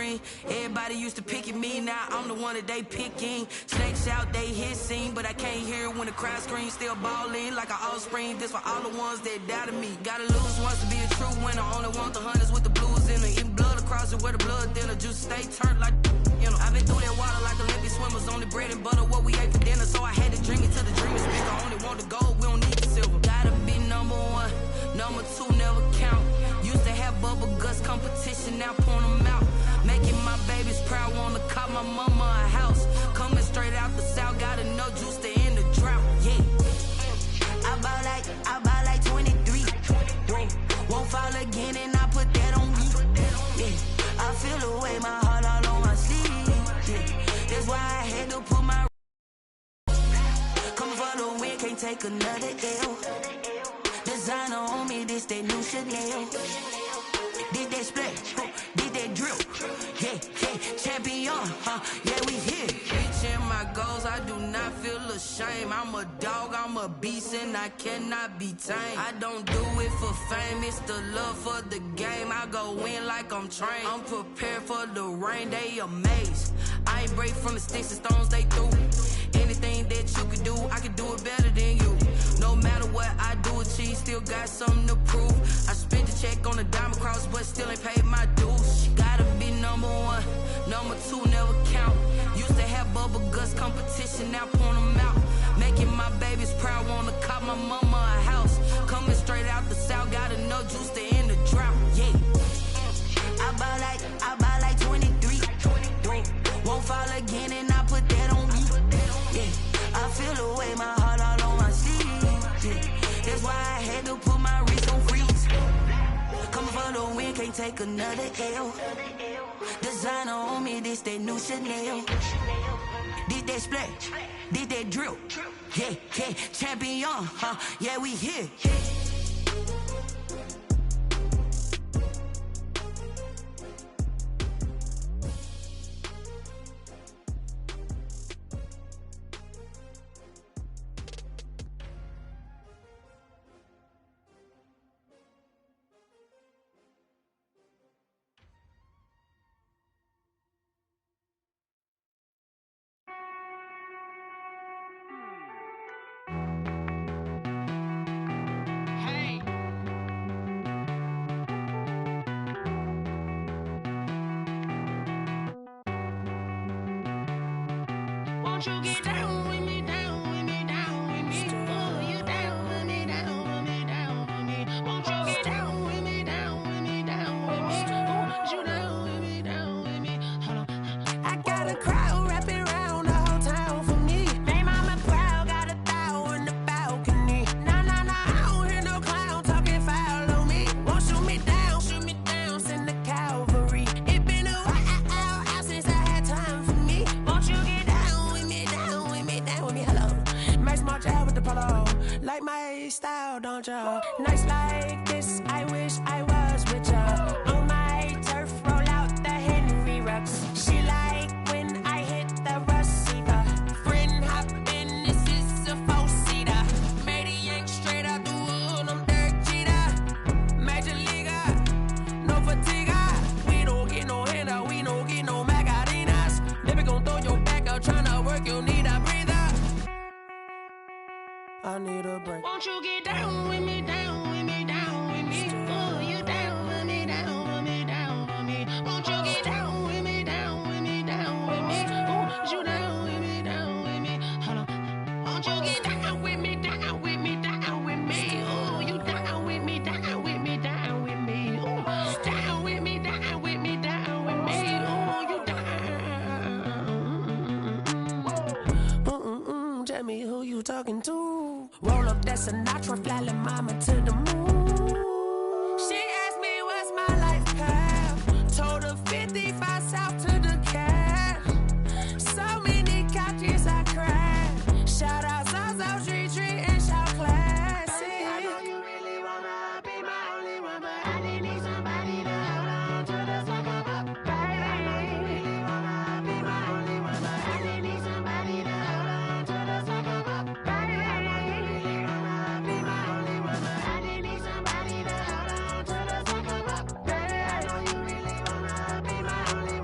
green. Everybody used to pick at me, now I'm the one that they picking. Snakes out, they hissing, but I can't hear it when the crowd screams. Still balling like an offspring. This for all the ones that doubted me. Gotta lose once to be a true winner. Only want the hunters with the blues in it. Eating blood across it where the blood thinner. Juice stay turned like, you know. I've been through that water like Olympic swimmers. Only bread and butter what we ate for dinner. So I had to dream it till the dream is bigger. Only want the gold, we don't need the silver. Gotta be number one, number two never count. Used to have bubble guts competition, now point them out. Making my babies proud, wanna cop my mama a house. Coming straight out the south, gotta know juice to end the drought. Yeah, I bought like 23. Whoa, won't fall again and I put that on me. Yeah, I feel the way, my heart all on my sleeve. Yeah, that's why I had to put my coming for the win, can't take another L. Designer on me, this that new Chanel. Did that splash, did that drill. Yeah, champion, yeah, we here. Reaching my goals, I do not feel ashamed. I'm a dog, I'm a beast, and I cannot be tamed. I don't do it for fame, it's the love for the game. I go in like I'm trained. I'm prepared for the rain, they amazed. I ain't break from the sticks and stones they threw. Anything that you can do, I can do it better than you. No matter what I do achieve, still got something to prove. I spent the check on the diamond cross, but still ain't paid my dues. Gotta be number one, number two never count. Used to have bubble guts competition, now point them out. Making my babies proud, wanna cop my mama a house. Coming straight out the south, gotta know juice to end the drought. Yeah, I bought like 23. Won't fall again and I put that on me. Yeah, I feel the way, my heart all on my sleeve. Yeah, that's why I had to put my wrist on freeze. Coming for the win, can't take another L. Designer on me, this that new Chanel. Did that splash, did that drill. Yeah, champion, yeah, we here. Won't you get down with me, down with me, down with me? Oh, you down with me, down with me, down with me. Won't you get down with me, down with me, down with me? Oh, you down with me, down with me? Hold on. I got a crowd wrapping around the whole town for me. They mama proud, got a thou in the balcony. Nah, I don't hear no clown talking foul on me. Won't shoot me down, send the cavalry. It been a while since I had time for me. Won't you get down with me, hello. Max March out with the polo. Like my style, don't y'all? Nights like this, I wish I was with y'all. On my turf, roll out the Henry Rux. She like when I hit the receiver. Friend hop in, this is a four-seater. Made a yank straight out the wood, I'm Derek Jeter. Major leaguer, no fatigue. We don't get no handout, we don't get no Macarinas. Never gon' throw your back out, tryna work, you need a breather. I need a break. Won't you get down with me, down with me, down with me? Oh, you down with me, down with me, down with me? Won't you get down with me, down with me, down with me? Oh, you down with me, down with me? Hold on. Won't you get down with me, down with me, down with me? Oh, you down with me, down with me, down with me? Oh, down with me, down with me, down with me? Oh, you down. Tell me who you talking to. Roll up that Sinatra, fly la mama to the moon. She asked me what's my life path. Told her 55 south to the cat. So many couches I cried. Shout out South Street and shout classic. I know you really wanna be my only one, but I didn't need somebody to hold on to the sucker up. Baby, I know you really wanna be my only one, but I didn't need somebody to hold on to the sucker up. Baby, I know you really wanna be my only one, but I didn't need somebody to hold on to the sucker up. Baby, I know you really wanna be my only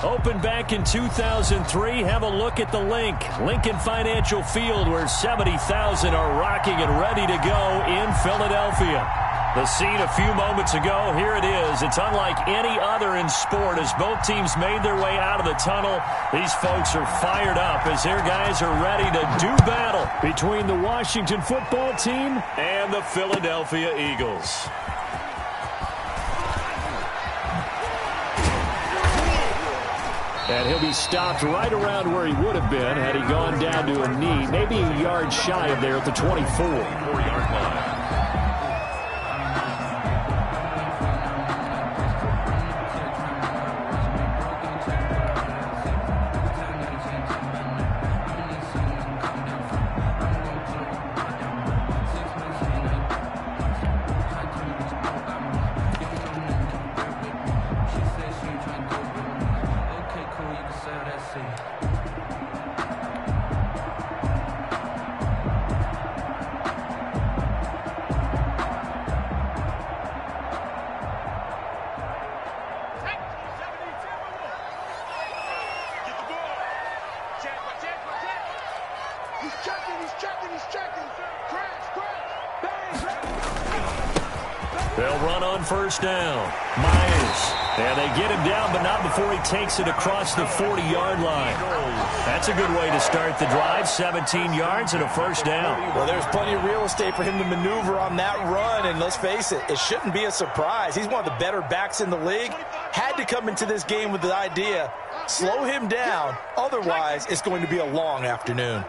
Opened back in 2003, have a look at the Lincoln Financial Field, where 70,000 are rocking and ready to go in Philadelphia. The scene a few moments ago, here it is. It's unlike any other in sport as both teams made their way out of the tunnel. These folks are fired up as their guys are ready to do battle between the Washington football team and the Philadelphia Eagles. And he'll be stopped right around where he would have been had he gone down to a knee, maybe a yard shy of there at the 24-yard line. They'll run on first down. Myers. And they get him down, but not before he takes it across the 40-yard line. That's a good way to start the drive. 17 yards and a first down. Well, there's plenty of real estate for him to maneuver on that run, and let's face it, it shouldn't be a surprise. He's one of the better backs in the league. Had to come into this game with the idea, slow him down, otherwise it's going to be a long afternoon.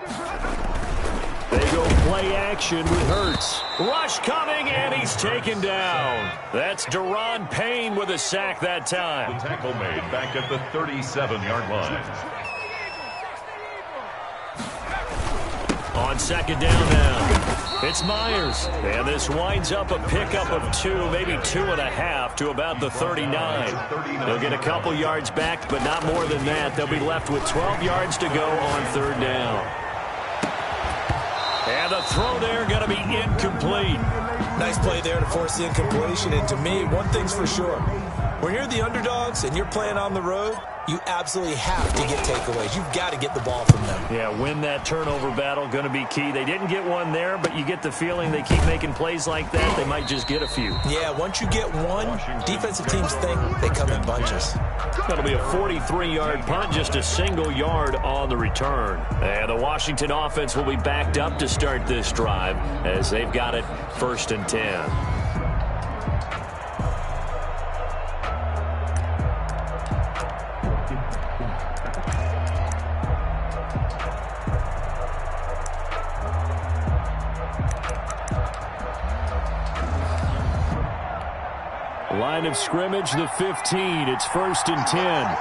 They go play action with Hurts. Rush coming, and he's taken down. That's Deron Payne with a sack that time. The tackle made back at the 37-yard line. On second down now, it's Myers. And this winds up a pickup of 2, maybe 2.5 to about the 39. They'll get a couple yards back, but not more than that. They'll be left with 12 yards to go on third down. And the throw there going to be incomplete. Nice play there to force the incompletion. And to me, one thing's for sure. When you're the underdogs and you're playing on the road, you absolutely have to get takeaways. You've got to get the ball from them. Yeah, win that turnover battle, going to be key. They didn't get one there, but you get the feeling they keep making plays like that, they might just get a few. Yeah, once you get one, defensive teams think they come in bunches. That'll be a 43-yard punt, just a single yard on the return. And the Washington offense will be backed up to start this drive as they've got it 1st and 10. Line of scrimmage, the 15. It's 1st and 10.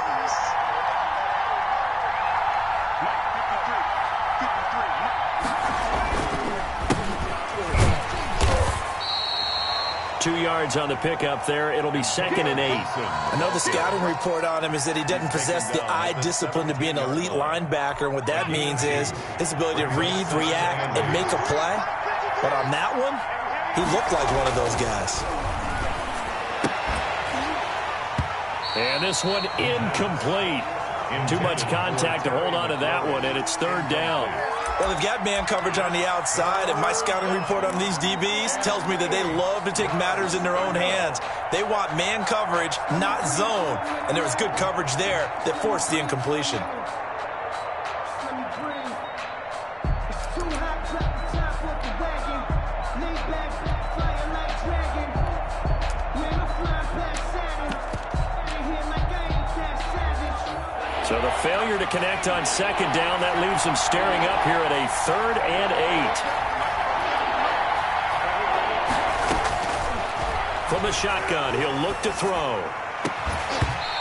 Two yards on the pickup there. It'll be 2nd and 8. I know the scouting report on him is that he doesn't possess the eye discipline to be an elite linebacker. And what that means is his ability to read, react, and make a play. But on that one, he looked like one of those guys. And this one incomplete. Too much contact to hold on to that one, and it's 3rd down. Well, they've got man coverage on the outside, and my scouting report on these DBs tells me that they love to take matters in their own hands. They want man coverage, not zone, and there was good coverage there that forced the incompletion. So the failure to connect on 2nd down, that leaves them staring up here at a 3rd and 8. From the shotgun, he'll look to throw.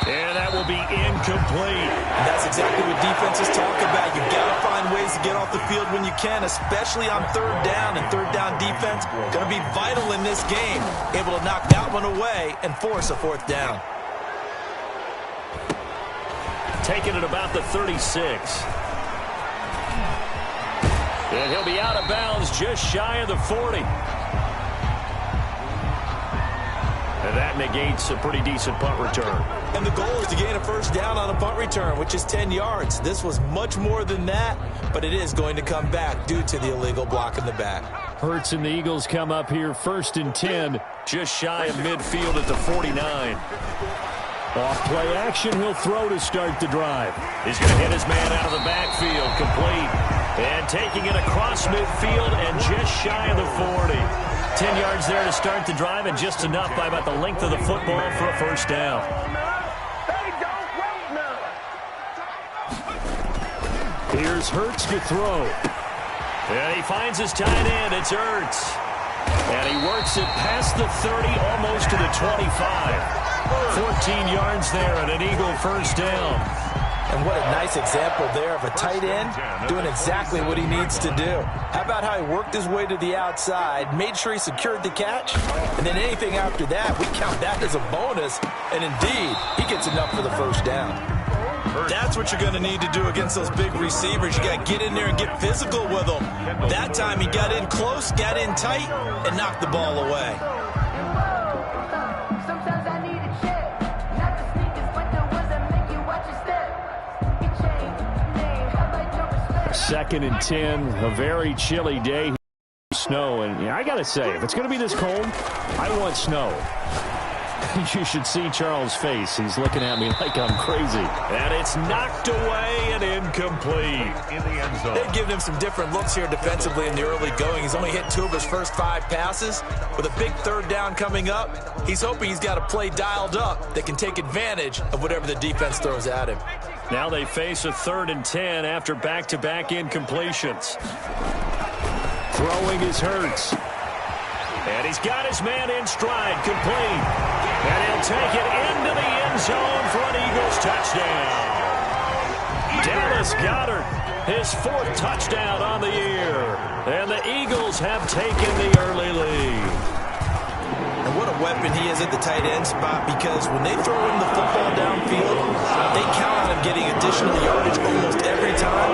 And that will be incomplete. That's exactly what defenses talk about. You've got to find ways to get off the field when you can, especially on 3rd down. And 3rd down defense going to be vital in this game. Able to knock that one away and force a 4th down. Taking it about the 36. And he'll be out of bounds just shy of the 40. And that negates a pretty decent punt return. And the goal is to gain a first down on a punt return, which is 10 yards. This was much more than that, but it is going to come back due to the illegal block in the back. Hurts and the Eagles come up here 1st and 10, just shy of midfield at the 49. Off play action, he'll throw to start the drive. He's going to hit his man out of the backfield, complete. And taking it across midfield and just shy of the 40. 10 yards there to start the drive, and just enough by about the length of the football for a first down. Here's Hurts to throw. And he finds his tight end. It's Hurts. And he works it past the 30, almost to the 25. 14 yards there and an Eagle first down. And what a nice example there of a tight end doing exactly what he needs to do. How about how he worked his way to the outside, made sure he secured the catch, and then anything after that, we count that as a bonus. And indeed, he gets enough for the first down. That's what you're going to need to do against those big receivers. You got to get in there and get physical with them. That time he got in close, got in tight, and knocked the ball away. Second and 10, a very chilly day. Snow, and yeah, I got to say, if it's going to be this cold, I want snow. You should see Charles' face. He's looking at me like I'm crazy. And it's knocked away and incomplete. In the end zone. They've given him some different looks here defensively in the early going. He's only hit 2 of his first 5 passes. With a big third down coming up, he's hoping he's got a play dialed up that can take advantage of whatever the defense throws at him. Now they face a 3rd and 10 after back-to-back incompletions. Throwing is Hurts. And he's got his man in stride, complete. And he'll take it into the end zone for an Eagles touchdown. Dallas Goedert, his 4th touchdown on the year. And the Eagles have taken the early lead. And what a weapon he is at the tight end spot, because when they throw him the football downfield, they count on him getting additional yardage almost every time.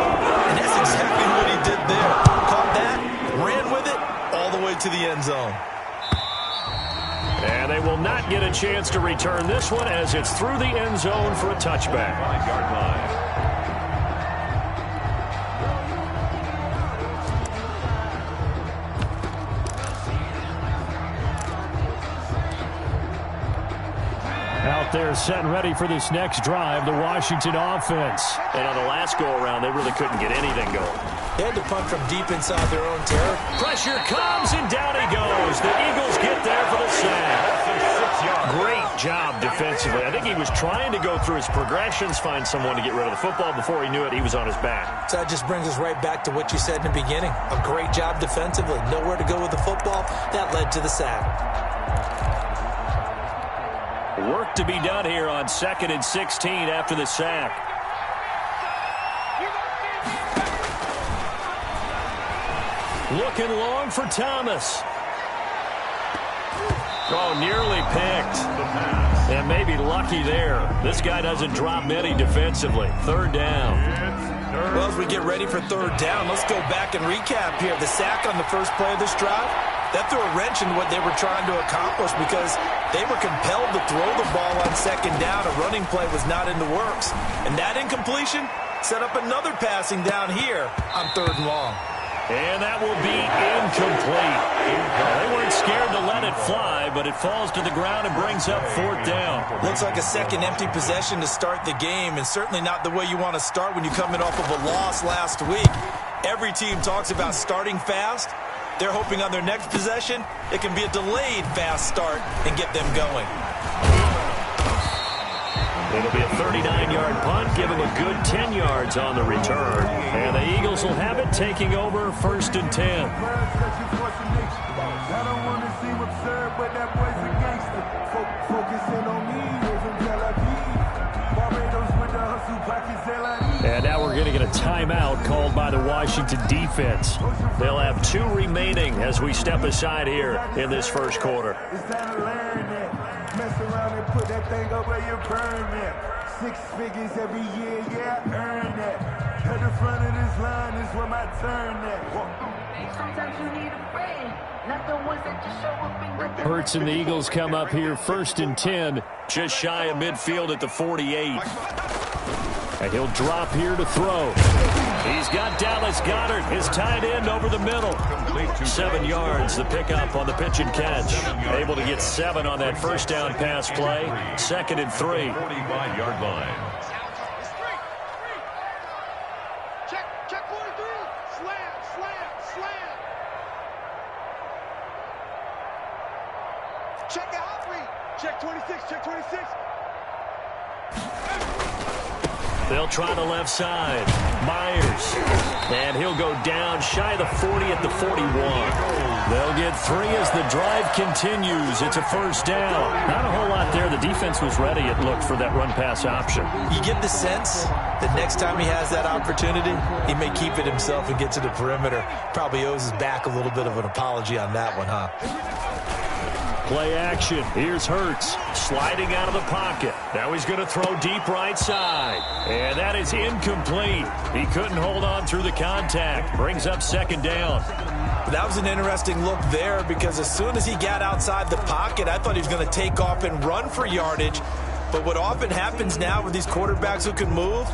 And that's exactly what he did there. Caught that, ran with it, all the way to the end zone. And they will not get a chance to return this one as it's through the end zone for a touchback. 5-yard line. Out there set and ready for this next drive, the Washington offense. And on the last go-around, they really couldn't get anything going. They had to punt from deep inside their own territory. Pressure comes, and down he goes. The Eagles get there for the sack. Great job defensively. I think he was trying to go through his progressions, find someone to get rid of the football. Before he knew it, he was on his back. So that just brings us right back to what you said in the beginning. A great job defensively. Nowhere to go with the football. That led to the sack. Work to be done here on 2nd and 16 after the sack. Looking long for Thomas. Oh, nearly picked. And maybe lucky there. This guy doesn't drop many defensively. 3rd down. Well, as we get ready for 3rd down, let's go back and recap here. The sack on the first play of this drive, that threw a wrench in what they were trying to accomplish, because they were compelled to throw the ball on 2nd down. A running play was not in the works. And that incompletion set up another passing down here on 3rd and long. And that will be incomplete. They weren't scared to let it fly, but it falls to the ground and brings up 4th down. Looks like a second empty possession to start the game, and certainly not the way you want to start when you're coming off of a loss last week. Every team talks about starting fast. They're hoping on their next possession, it can be a delayed fast start and get them going. It'll be a 39-yard punt, give him a good 10 yards on the return. And the Eagles will have it, taking over 1st and 10. And now we're going to get a timeout called by the Washington defense. They'll have 2 remaining as we step aside here in this first quarter. Mess around and put that thing over your permit. 6 figures every year, yeah, I earn that. At the front of this line is where my turn at. Sometimes you need a friend. Hurts and the Eagles come up here 1st and 10, just shy of midfield at the 48. And he'll drop here to throw. He's got Dallas Goedert, his tight end, over the middle. 7 yards, the pickup on the pitch and catch. Able to get 7 on that first down pass play. 2nd and 3. 45-yard line. Check 43. Slam. Check the hot read. Check 26. They'll try the left side. Myers. And he'll go down shy of the 40 at the 41. They'll get 3 as the drive continues. It's a first down. Not a whole lot there. The defense was ready, it looked, for that run-pass option. You get the sense that next time he has that opportunity, he may keep it himself and get to the perimeter. Probably owes his back a little bit of an apology on that one, huh? Play action. Here's Hurts sliding out of the pocket. Now he's going to throw deep right side. And that is incomplete. He couldn't hold on through the contact. Brings up 2nd down. That was an interesting look there because as soon as he got outside the pocket, I thought he was going to take off and run for yardage. But what often happens now with these quarterbacks who can move,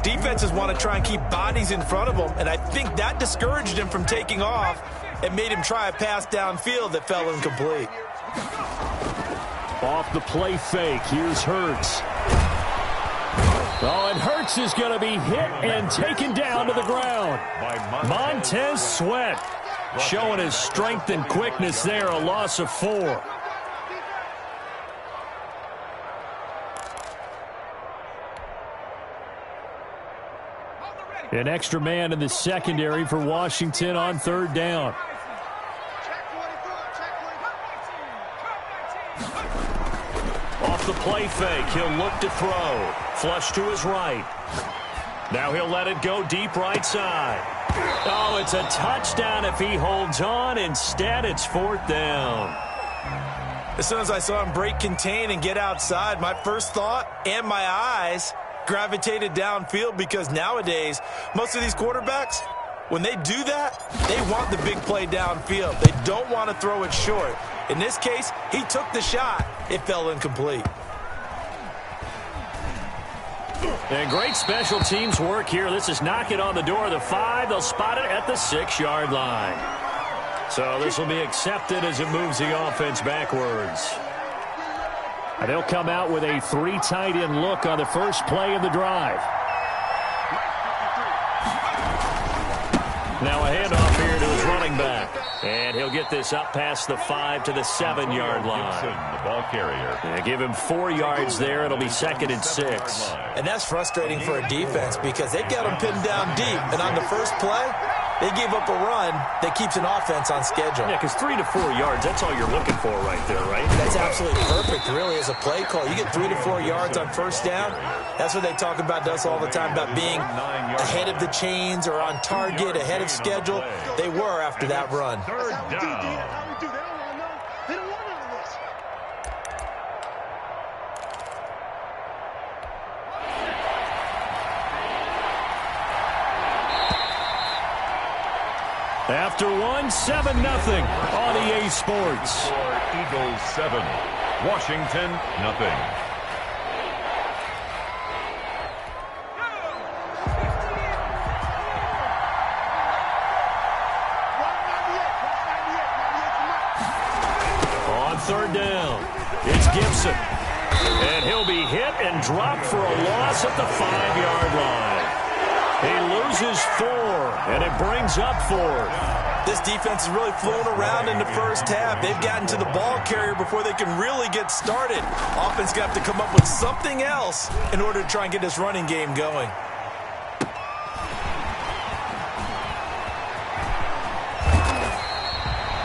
defenses want to try and keep bodies in front of them. And I think that discouraged him from taking off and made him try a pass downfield that fell incomplete. Off the play fake, here's Hurts. Oh, and Hurts is going to be hit and taken down to the ground. Montez Sweat showing his strength and quickness there, a loss of 4. An extra man in the secondary for Washington on 3rd down. Off the play fake, he'll look to throw. Flush to his right. Now he'll let it go deep right side. Oh, it's a touchdown if he holds on. Instead, it's 4th down. As soon as I saw him break contain and get outside, my first thought and my eyes gravitated downfield because nowadays, most of these quarterbacks, when they do that, they want the big play downfield. They don't want to throw it short. In this case, he took the shot. It fell incomplete. And great special teams work here. This is knocking on the door of the 5. They'll spot it at the 6-yard line. So this will be accepted as it moves the offense backwards. And they'll come out with a 3 tight end look on the first play of the drive. Now a handoff here to his running back. And he'll get this up past the 5 to the 7-yard line. The ball carrier. And give him 4 yards there. It'll be 2nd and 6. And that's frustrating for a defense because they've got him pinned down deep. And on the first play, they gave up a run that keeps an offense on schedule. Yeah, because 3 to 4 yards, that's all you're looking for right there, right? That's absolutely perfect, really, as a play call. You get 3 to 4 yards on first down. That's what they talk about us all the time, about being ahead of the chains or on target, ahead of schedule. They were after that run. 3rd down. They don't want none of this. After 1, 7-0 on EA Sports. Eagles 7, Washington nothing. On 3rd down, it's Gibson. And he'll be hit and dropped for a loss at the 5-yard line. He loses 4, and it brings up 4th. This defense has really flown around in the first half. They've gotten to the ball carrier before they can really get started. Offense got to come up with something else in order to try and get this running game going.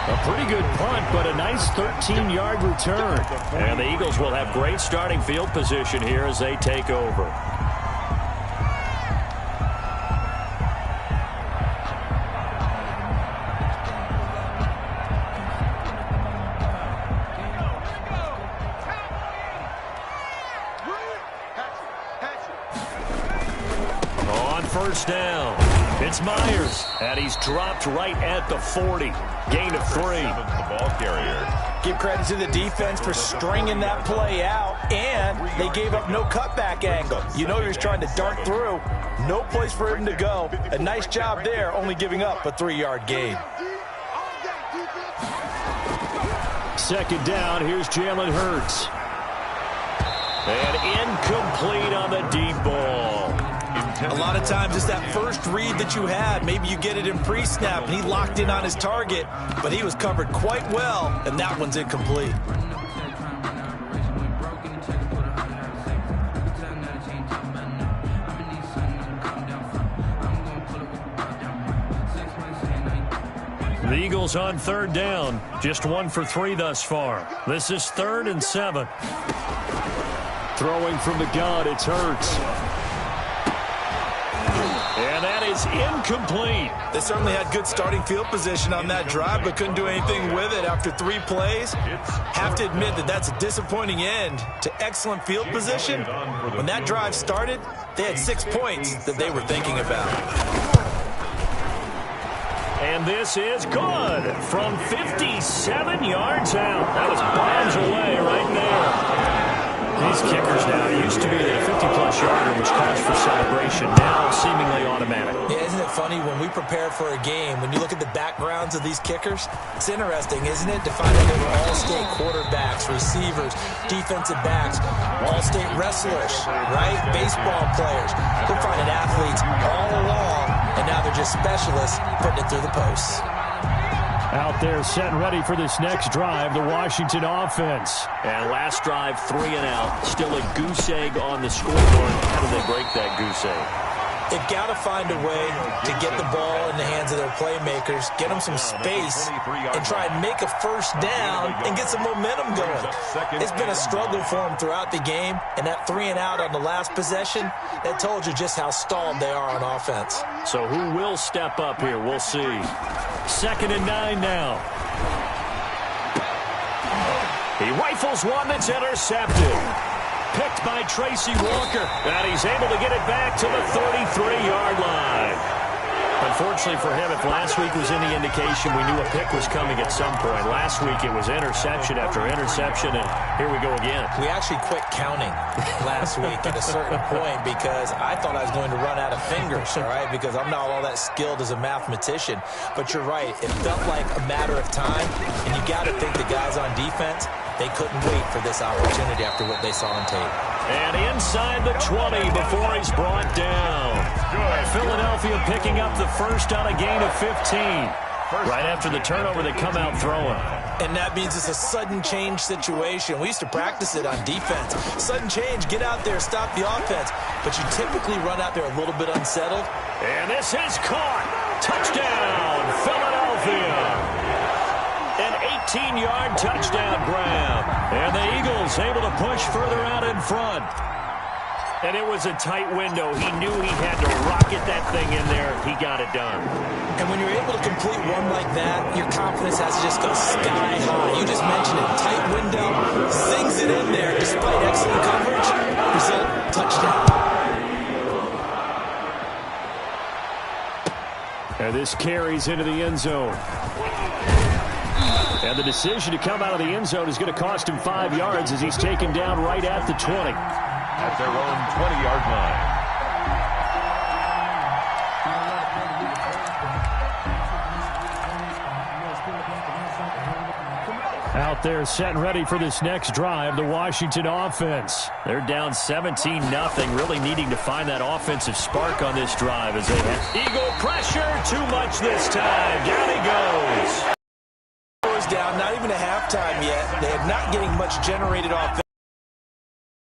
A pretty good punt, but a nice 13-yard return. And the Eagles will have great starting field position here as they take over. On 1st down, It's Myers, and he's dropped right at the 40. Gain of 3. The ball carrier. Give credit to the defense for stringing that play out, and they gave up no cutback angle. You know he was trying to dart through. No place for him to go. A nice job there, only giving up a 3-yard gain. Second down, here's Jalen Hurts. And incomplete on the deep ball. A lot of times it's that first read that you had. Maybe you get it in pre-snap, and he locked in on his target, but he was covered quite well, and that one's incomplete. The Eagles on third down. Just 1 for 3 thus far. This is 3rd and 7. Throwing from the gun, it's Hurts. And that is incomplete. They certainly had good starting field position on that drive, but couldn't do anything with it after 3 plays. Have to admit that that's a disappointing end to excellent field position. When that drive started, they had 6 points that they were thinking about. And this is good from 57 yards out. That was bombs away right there. These kickers now, it used to be that a 50-plus yarder was cause for celebration, now seemingly automatic. Yeah, isn't it funny when we prepare for a game, when you look at the backgrounds of these kickers, it's interesting, isn't it, to find out they were all-state quarterbacks, receivers, defensive backs, all-state wrestlers, right? Baseball players. We're finding athletes all along, and now they're just specialists putting it through the posts. Out there set and ready for this next drive, the Washington offense. And last drive, 3 and out. Still a goose egg on the scoreboard. How do they break that goose egg? They've got to find a way to get the ball in the hands of their playmakers, get them some space, and try and make a first down and get some momentum going. It's been a struggle for them throughout the game, and that 3 and out on the last possession, that told you just how stalled they are on offense. So who will step up here? We'll see. 2nd and 9 now. He rifles one that's intercepted. Picked by Tracy Walker. And he's able to get it back to the 33-yard line. Unfortunately for him, if last week was any indication, we knew a pick was coming at some point. Last week it was interception after interception, and here we go again. We actually quit counting last week at a certain point because I thought I was going to run out of fingers, all right, because I'm not all that skilled as a mathematician. But you're right. It felt like a matter of time, and you got to think the guys on defense, they couldn't wait for this opportunity after what they saw on tape. And inside the 20 before he's brought down. Philadelphia picking up the first on a gain of 15. Right after the turnover, they come out throwing. And that means it's a sudden change situation. We used to practice it on defense. Sudden change, get out there, stop the offense. But you typically run out there a little bit unsettled. And this is caught. Touchdown, Philadelphia. An 18-yard touchdown grab. And the Eagles able to push further out in front. And it was a tight window. He knew he had to rocket that thing in there. He got it done. And when you're able to complete one like that, your confidence has to just go sky high. You just mentioned it. Tight window, sings it in there despite excellent coverage. Result, touchdown. And this carries into the end zone. And the decision to come out of the end zone is going to cost him 5 yards as he's taken down right at the 20. At their own 20-yard line. Out there set and ready for this next drive, the Washington offense. They're down 17-0, really needing to find that offensive spark on this drive as they have Eagle pressure, too much this time. Down he goes. Down, not even a halftime yet. They are not getting much generated offense.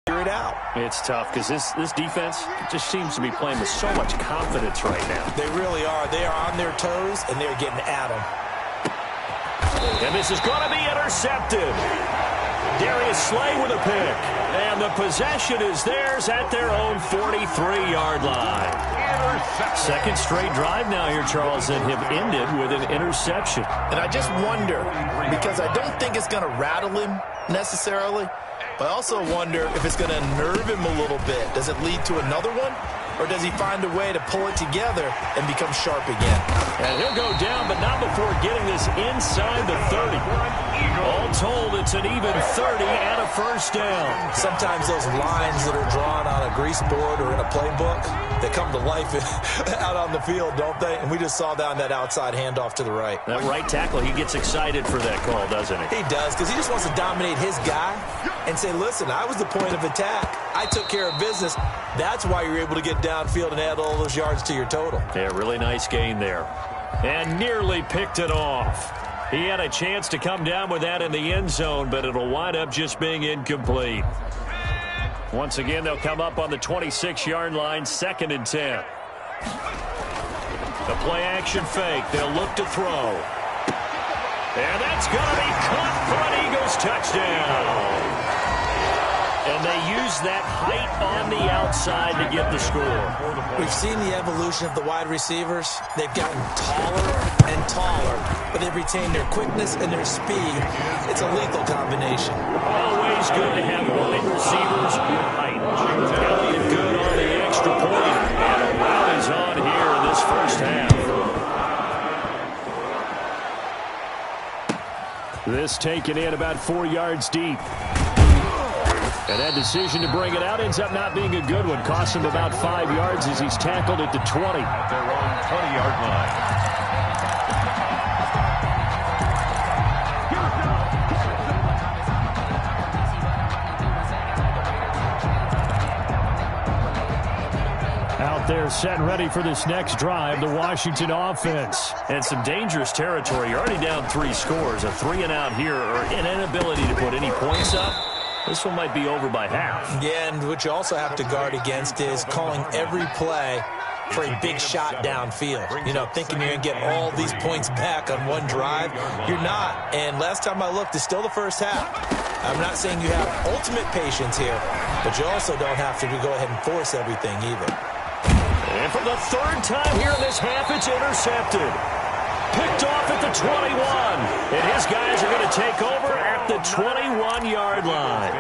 Figure it out. It's tough because this defense just seems to be playing with so much confidence right now. They really are. They are on their toes, and they're getting at them. And this is going to be intercepted. Darius Slay with a pick. And the possession is theirs at their own 43-yard line. Second straight drive now here, Charles, that have ended with an interception. And I just wonder, because I don't think it's going to rattle him necessarily, but I also wonder if it's going to nerve him a little bit. Does it lead to another one? or does he find a way to pull it together and become sharp again? And he'll go down, but not before getting this inside the 30. All told, it's an even 30 and a first down. Sometimes those lines that are drawn on a grease board or in a playbook, they come to life out on the field, don't they? And we just saw down that outside handoff to the right. That right tackle, he gets excited for that call, doesn't he? He does, because he just wants to dominate his guy and say, listen, I was the point of attack. I took care of business. That's why you're able to get downfield and add all those yards to your total. Yeah, really nice gain there. And nearly picked it off. He had a chance to come down with that in the end zone, but it'll wind up just being incomplete. Once again, they'll come up on the 26-yard line, 2nd and 10. The play-action fake. They'll look to throw. And that's going to be caught for an Eagles touchdown. And they use that height on the outside to get the score. We've seen the evolution of the wide receivers. They've gotten taller and taller, but they've retained their quickness and their speed. It's a lethal combination. Always good to have wide receivers with height. Elliott good on the extra point. And a rout is on here in this first half. This taken in about 4 yards deep. And that decision to bring it out ends up not being a good one. Costs him about 5 yards as he's tackled at the 20. At their own 20-yard line. Out there set and ready for this next drive, the Washington offense. And some dangerous territory. You're already down 3 scores. A 3 and out here, or an inability to put any points up. This one might be over by half. Yeah, and what you also have to guard against is calling every play for a big shot downfield. You know, thinking you're going to get all these points back on one drive. You're not. And last time I looked, it's still the first half. I'm not saying you have ultimate patience here, but you also don't have to go ahead and force everything either. And for the 3rd time here in this half, it's intercepted. Picked off at the 21. And his guys are going to take over at the 21-yard line.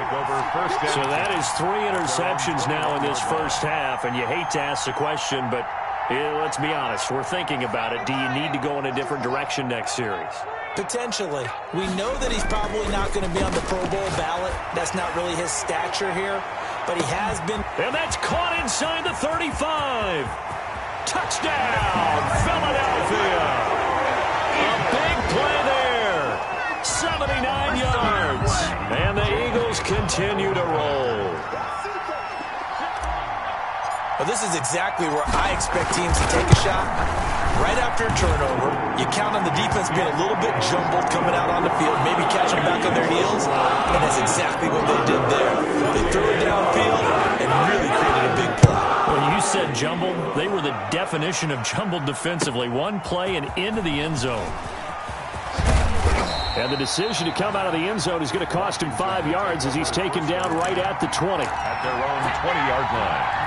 So that is 3 interceptions now in this first half. And you hate to ask the question, but let's be honest. We're thinking about it. Do you need to go in a different direction next series? Potentially. We know that he's probably not going to be on the Pro Bowl ballot. That's not really his stature here. But he has been. And that's caught inside the 35. Touchdown, Philadelphia. A big play there. 79 yards. And the Eagles continue to roll. Well, this is exactly where I expect teams to take a shot. Right after a turnover, you count on the defense being a little bit jumbled coming out on the field, maybe catching back on their heels, and that's exactly what they did there. They threw it downfield and really created a big play. When you said jumbled, they were the definition of jumbled defensively. One play and into the end zone. And the decision to come out of the end zone is going to cost him 5 yards as he's taken down right at the 20. At their own 20-yard line.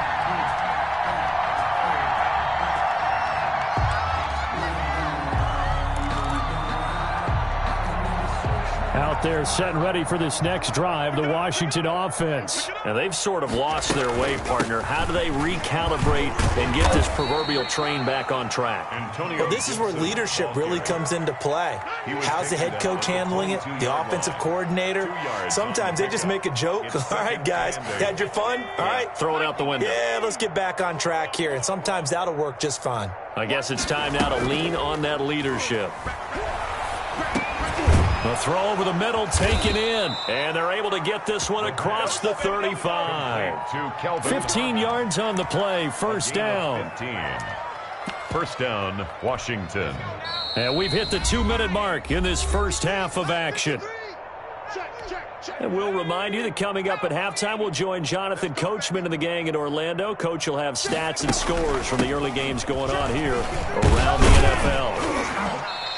Out there set and ready for this next drive, the Washington offense. Now, they've sort of lost their way, partner. How do they recalibrate and get this proverbial train back on track? Well, this is where leadership really comes into play. How's the head coach handling it? The offensive coordinator? Sometimes they just make a joke. All right, guys, had your fun? All right. Throw it out the window. Yeah, let's get back on track here. And sometimes that'll work just fine. I guess it's time now to lean on that leadership. The throw over the middle taken in. And they're able to get this one across the 35. 15 yards on the play. First down. First down, Washington. And we've hit the 2-minute mark in this first half of action. And we'll remind you that coming up at halftime, we'll join Jonathan Coachman and the gang in Orlando. Coach will have stats and scores from the early games going on here around the NFL.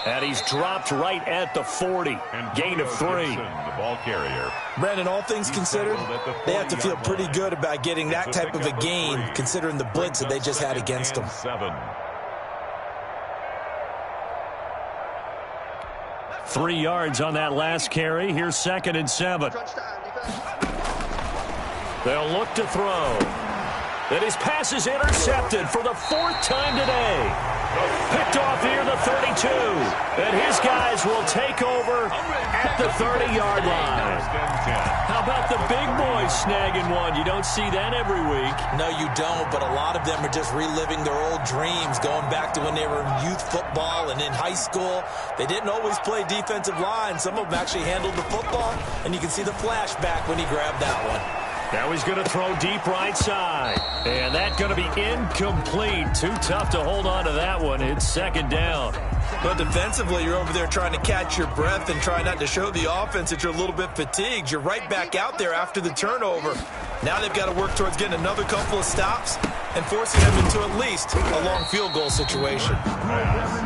And he's dropped right at the 40. Gain of 3. The ball carrier. Brandon, all things considered, they have to feel pretty good about getting that type of a gain, considering the blitz that they just had against them. 7. 3 yards on that last carry. Here's 2nd and 7. They'll look to throw. And his pass is intercepted for the 4th time today. Picked off near the 32. And his guys will take over at the 30-yard line. How about the big boys snagging one? You don't see that every week. No, you don't, but a lot of them are just reliving their old dreams, going back to when they were in youth football and in high school. They didn't always play defensive line. Some of them actually handled the football, and you can see the flashback when he grabbed that one. Now he's going to throw deep right side. And that's going to be incomplete. Too tough to hold on to that one. It's 2nd down. But defensively, you're over there trying to catch your breath and try not to show the offense that you're a little bit fatigued. You're right back out there after the turnover. Now they've got to work towards getting another couple of stops and forcing them into at least a long field goal situation.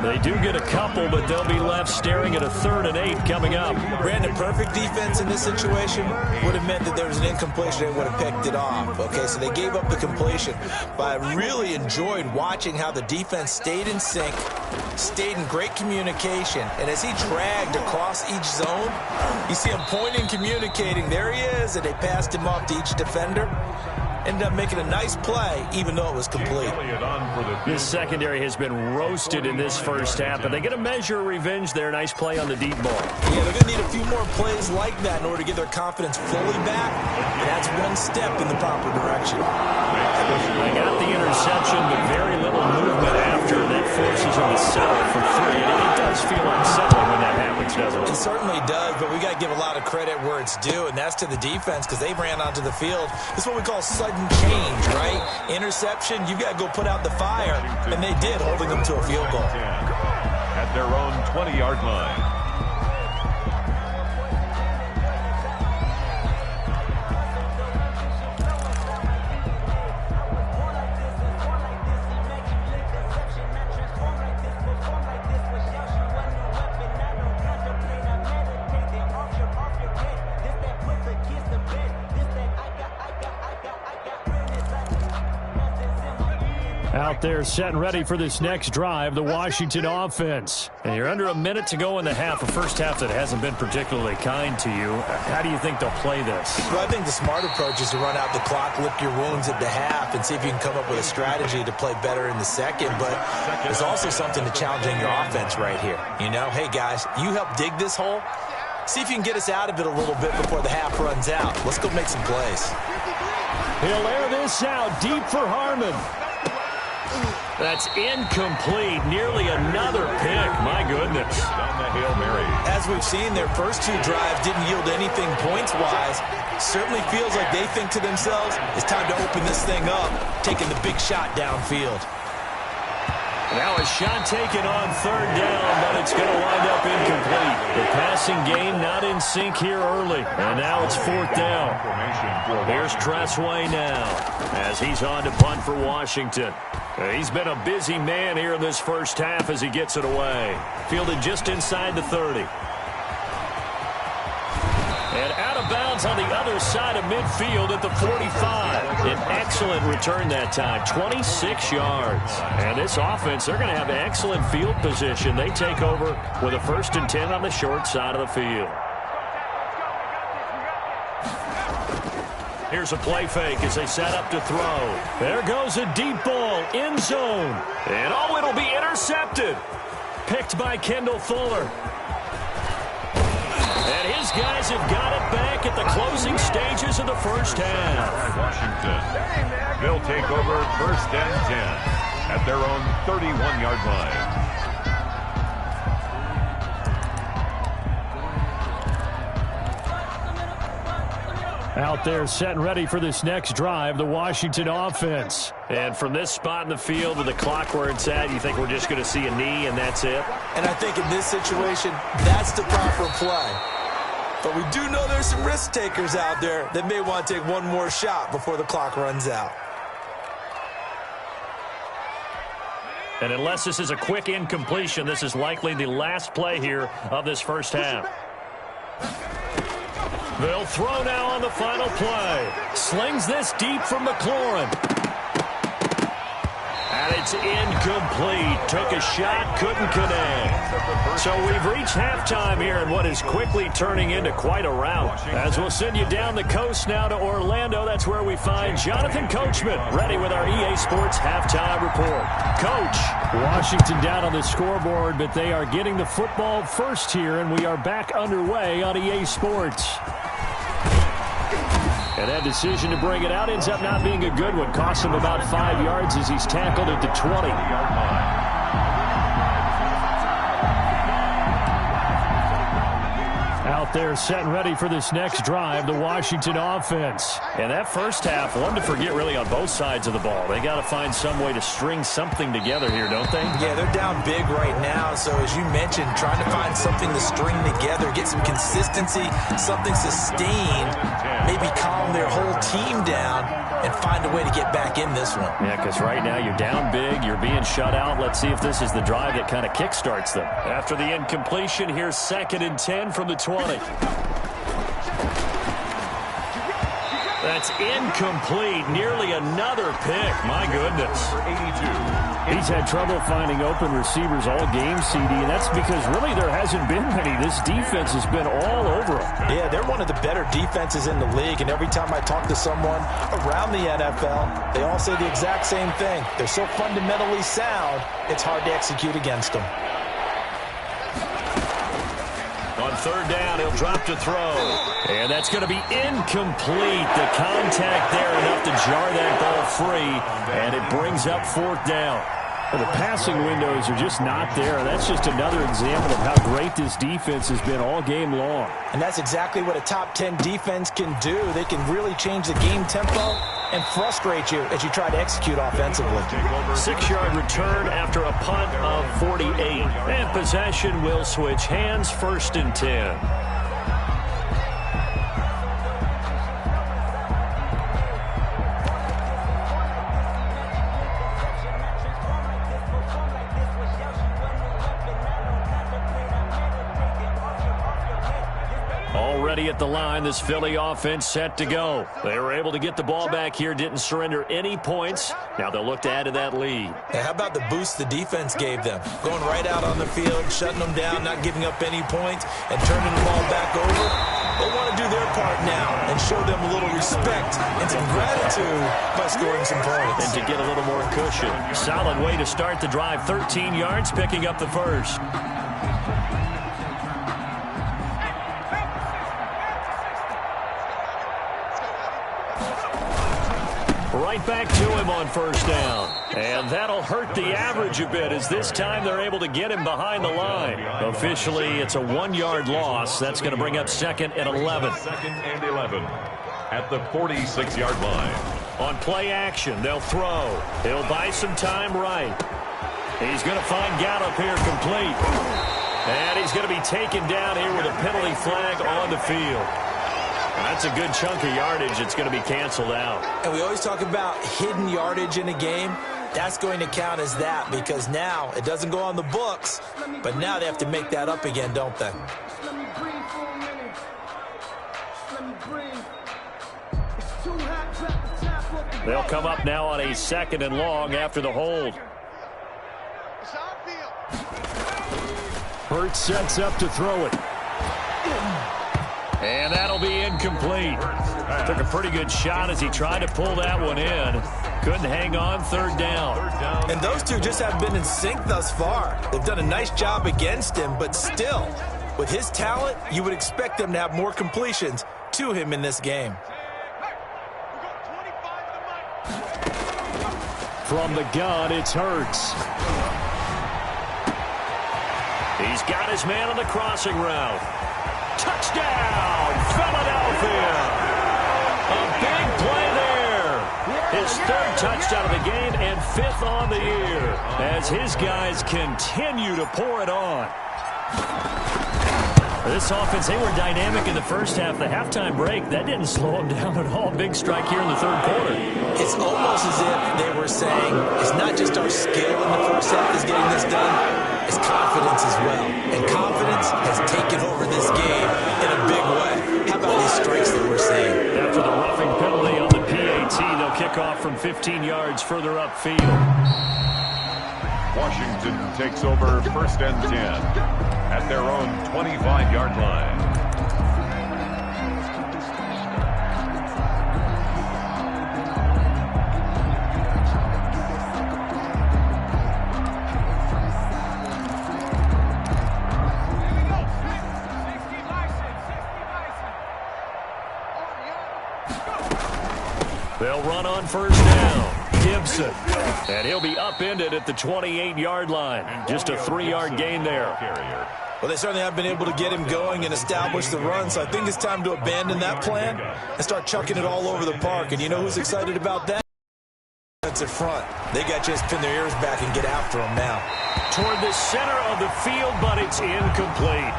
They do get a couple, but they'll be left staring at a 3rd and 8 coming up. Brandon, perfect defense in this situation would have meant that there was an incompletion. They would have picked it off. Okay, so they gave up the completion. But I really enjoyed watching how the defense stayed in sync, stayed in great communication, and as he dragged across each zone, you see him pointing, communicating. There he is, and they passed him off to each defender. Ended up making a nice play, even though it was complete. This secondary has been roasted in this first half, but they get a measure of revenge there. Nice play on the deep ball. Yeah, they're going to need a few more plays like that in order to get their confidence fully back. And that's one step in the proper direction. They got the interception, but very little movement after. That forces them to settle for 3. And it does feel unsettling when that happens, doesn't it? It certainly does, but we got to give a lot of credit where it's due, and that's to the defense because they ran onto the field. This is what we call sudden change, right? Interception, you got to go put out the fire, and they did, holding them to a field goal. At their own 20-yard line. Out there set and ready for this next drive, the Washington offense. And you're under a minute to go in the half, a first half that hasn't been particularly kind to you. How do you think they'll play this? Well, I think the smart approach is to run out the clock, lick your wounds at the half, and see if you can come up with a strategy to play better in the second. But there's also something to challenging your offense right here. You know, hey, guys, you help dig this hole. See if you can get us out of it a little bit before the half runs out. Let's go make some plays. He'll air this out deep for Harmon. That's incomplete. Nearly another pick. My goodness. Down the Hail Mary. As we've seen, their first 2 drives didn't yield anything points-wise. Certainly feels like they think to themselves, it's time to open this thing up, taking the big shot downfield. Now a shot taken on 3rd down, but it's going to wind up incomplete. The passing game not in sync here early. And now it's 4th down. Here's Tressway now as he's on to punt for Washington. He's been a busy man here in this first half as he gets it away. Fielded just inside the 30. And out of bounds on the other side of midfield at the 45. An excellent return that time, 26 yards. And this offense, they're going to have excellent field position. They take over with a 1st and 10 on the short side of the field. Here's a play fake as they set up to throw. There goes a deep ball, end zone. And oh, it'll be intercepted. Picked by Kendall Fuller. And his guys have got it back at the closing stages of the first half. Washington. They'll take over 1st and 10 at their own 31-yard line. Out there set and ready for this next drive, the Washington offense. And from this spot in the field with the clock where it's at, you think we're just going to see a knee and that's it? And I think in this situation, that's the proper play. But we do know there's some risk takers out there that may want to take one more shot before the clock runs out. And unless this is a quick incompletion, this is likely the last play here of this first half. They'll throw now on the final play. Slings this deep from McLaurin. And it's incomplete. Took a shot, couldn't connect. So we've reached halftime here in what is quickly turning into quite a rout. As we'll send you down the coast now to Orlando, that's where we find Jonathan Coachman, ready with our EA Sports halftime report. Coach. Washington down on the scoreboard, but they are getting the football first here, and we are back underway on EA Sports. And that decision to bring it out ends up not being a good one. Costs him about 5 yards as he's tackled at the 20. Out there set and ready for this next drive, the Washington offense. And that first half, one to forget really on both sides of the ball. They got to find some way to string something together here, don't they? Yeah, they're down big right now. So as you mentioned, trying to find something to string together, get some consistency, something sustained, maybe calm their whole team down and find a way to get back in this one. Yeah, because right now you're down big, you're being shut out. Let's see if this is the drive that kind of kickstarts them. After the incompletion, here's 2nd and 10 from the 20. That's incomplete. Nearly another pick. My goodness. He's had trouble finding open receivers all game, CD, and that's because really there hasn't been many. This defense has been all over them. Yeah, they're one of the better defenses in the league, and every time I talk to someone around the NFL, they all say the exact same thing. They're so fundamentally sound, it's hard to execute against them. On 3rd down, he'll drop to throw. And that's going to be incomplete. The contact there enough to jar that ball free, and it brings up 4th down. Well, the passing windows are just not there. That's just another example of how great this defense has been all game long. And that's exactly what a top 10 defense can do. They can really change the game tempo and frustrate you as you try to execute offensively. 6-yard return after a punt of 48. And possession will switch hands, 1st and 10. Already at the line, this Philly offense set to go. They were able to get the ball back here, didn't surrender any points. Now they'll look to add to that lead. Hey, how about the boost the defense gave them? Going right out on the field, shutting them down, not giving up any points, and turning the ball back over. They want to do their part now and show them a little respect and some gratitude by scoring some points. And to get a little more cushion. Solid way to start the drive. 13 yards, picking up the first. Right back to him on 1st down. And that'll hurt the average a bit as this time they're able to get him behind the line. Officially, it's a 1-yard loss. That's going to bring up 2nd and 11. 2nd and 11 at the 46-yard line. On play action, they'll throw. He'll buy some time right. He's going to find Gallup here complete. And he's going to be taken down here with a penalty flag on the field. That's a good chunk of yardage. It's going to be canceled out. And we always talk about hidden yardage in a game. That's going to count as that because now it doesn't go on the books, but now they have to make that up again, don't they? Let me breathe for a minute. Let me breathe. It's too hot, drop the top of the They'll come up now on a 2nd and long after the hold. It's our field. Hurts sets up to throw it. And that'll be incomplete. Took a pretty good shot as he tried to pull that one in. Couldn't hang on, 3rd down. And those two just haven't been in sync thus far. They've done a nice job against him, but still, with his talent, you would expect them to have more completions to him in this game. From the gun, it's Hurts. He's got his man on the crossing route. Touchdown, Philadelphia! A big play there. His 3rd touchdown of the game and 5th on the year as his guys continue to pour it on. This offense, they were dynamic in the first half. The halftime break, that didn't slow them down at all. Big strike here in the 3rd quarter. It's almost as if they were saying, it's not just our skill in the first half that's getting this done, it's confidence as well. And confidence has taken over this game in a big way. How about these strikes that we're seeing? After the roughing penalty on the PAT, they'll kick off from 15 yards further upfield. Washington takes over first and 10 at their own 25-yard line. They'll run on first down. Gibson. And he'll be upended at the 28-yard line. Just a 3-yard gain there. Well, they certainly have been able to get him going and establish the run, so I think it's time to abandon that plan and start chucking it all over the park. And you know who's excited about that? That's in front. They got to just pin their ears back and get after him now. Toward the center of the field, but it's incomplete.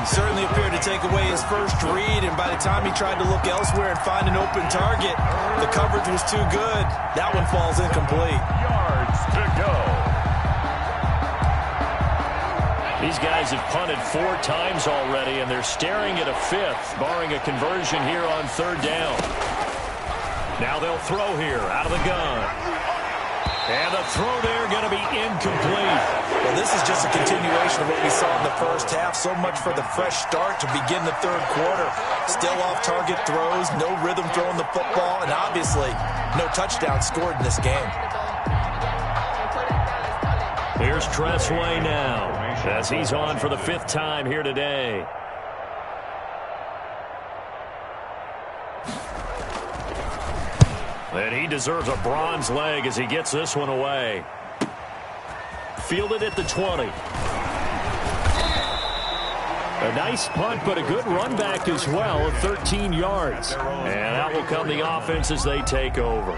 Certainly appeared to take away his first read, and by the time he tried to look elsewhere and find an open target, the coverage was too good. That one falls incomplete. Yards to go. These guys have punted 4 times already, and they're staring at a 5th, barring a conversion here on 3rd down. Now they'll throw here out of the gun. And the throw there going to be incomplete. Well, this is just a continuation of what we saw in the first half. So much for the fresh start to begin the 3rd quarter. Still off-target throws, no rhythm throwing the football, and obviously no touchdown scored in this game. Here's Tressway now as he's on for the 5th time here today. And he deserves a bronze leg as he gets this one away. Fielded at the 20. A nice punt, but a good run back as well of 13 yards. And that will come the offense as they take over.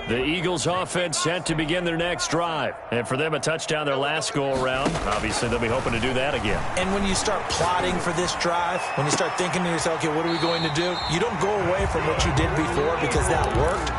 The Eagles offense set to begin their next drive. And for them, a touchdown their last go-around. Obviously, they'll be hoping to do that again. And when you start plotting for this drive, when you start thinking to yourself, okay, what are we going to do? You don't go away from what you did before because that worked.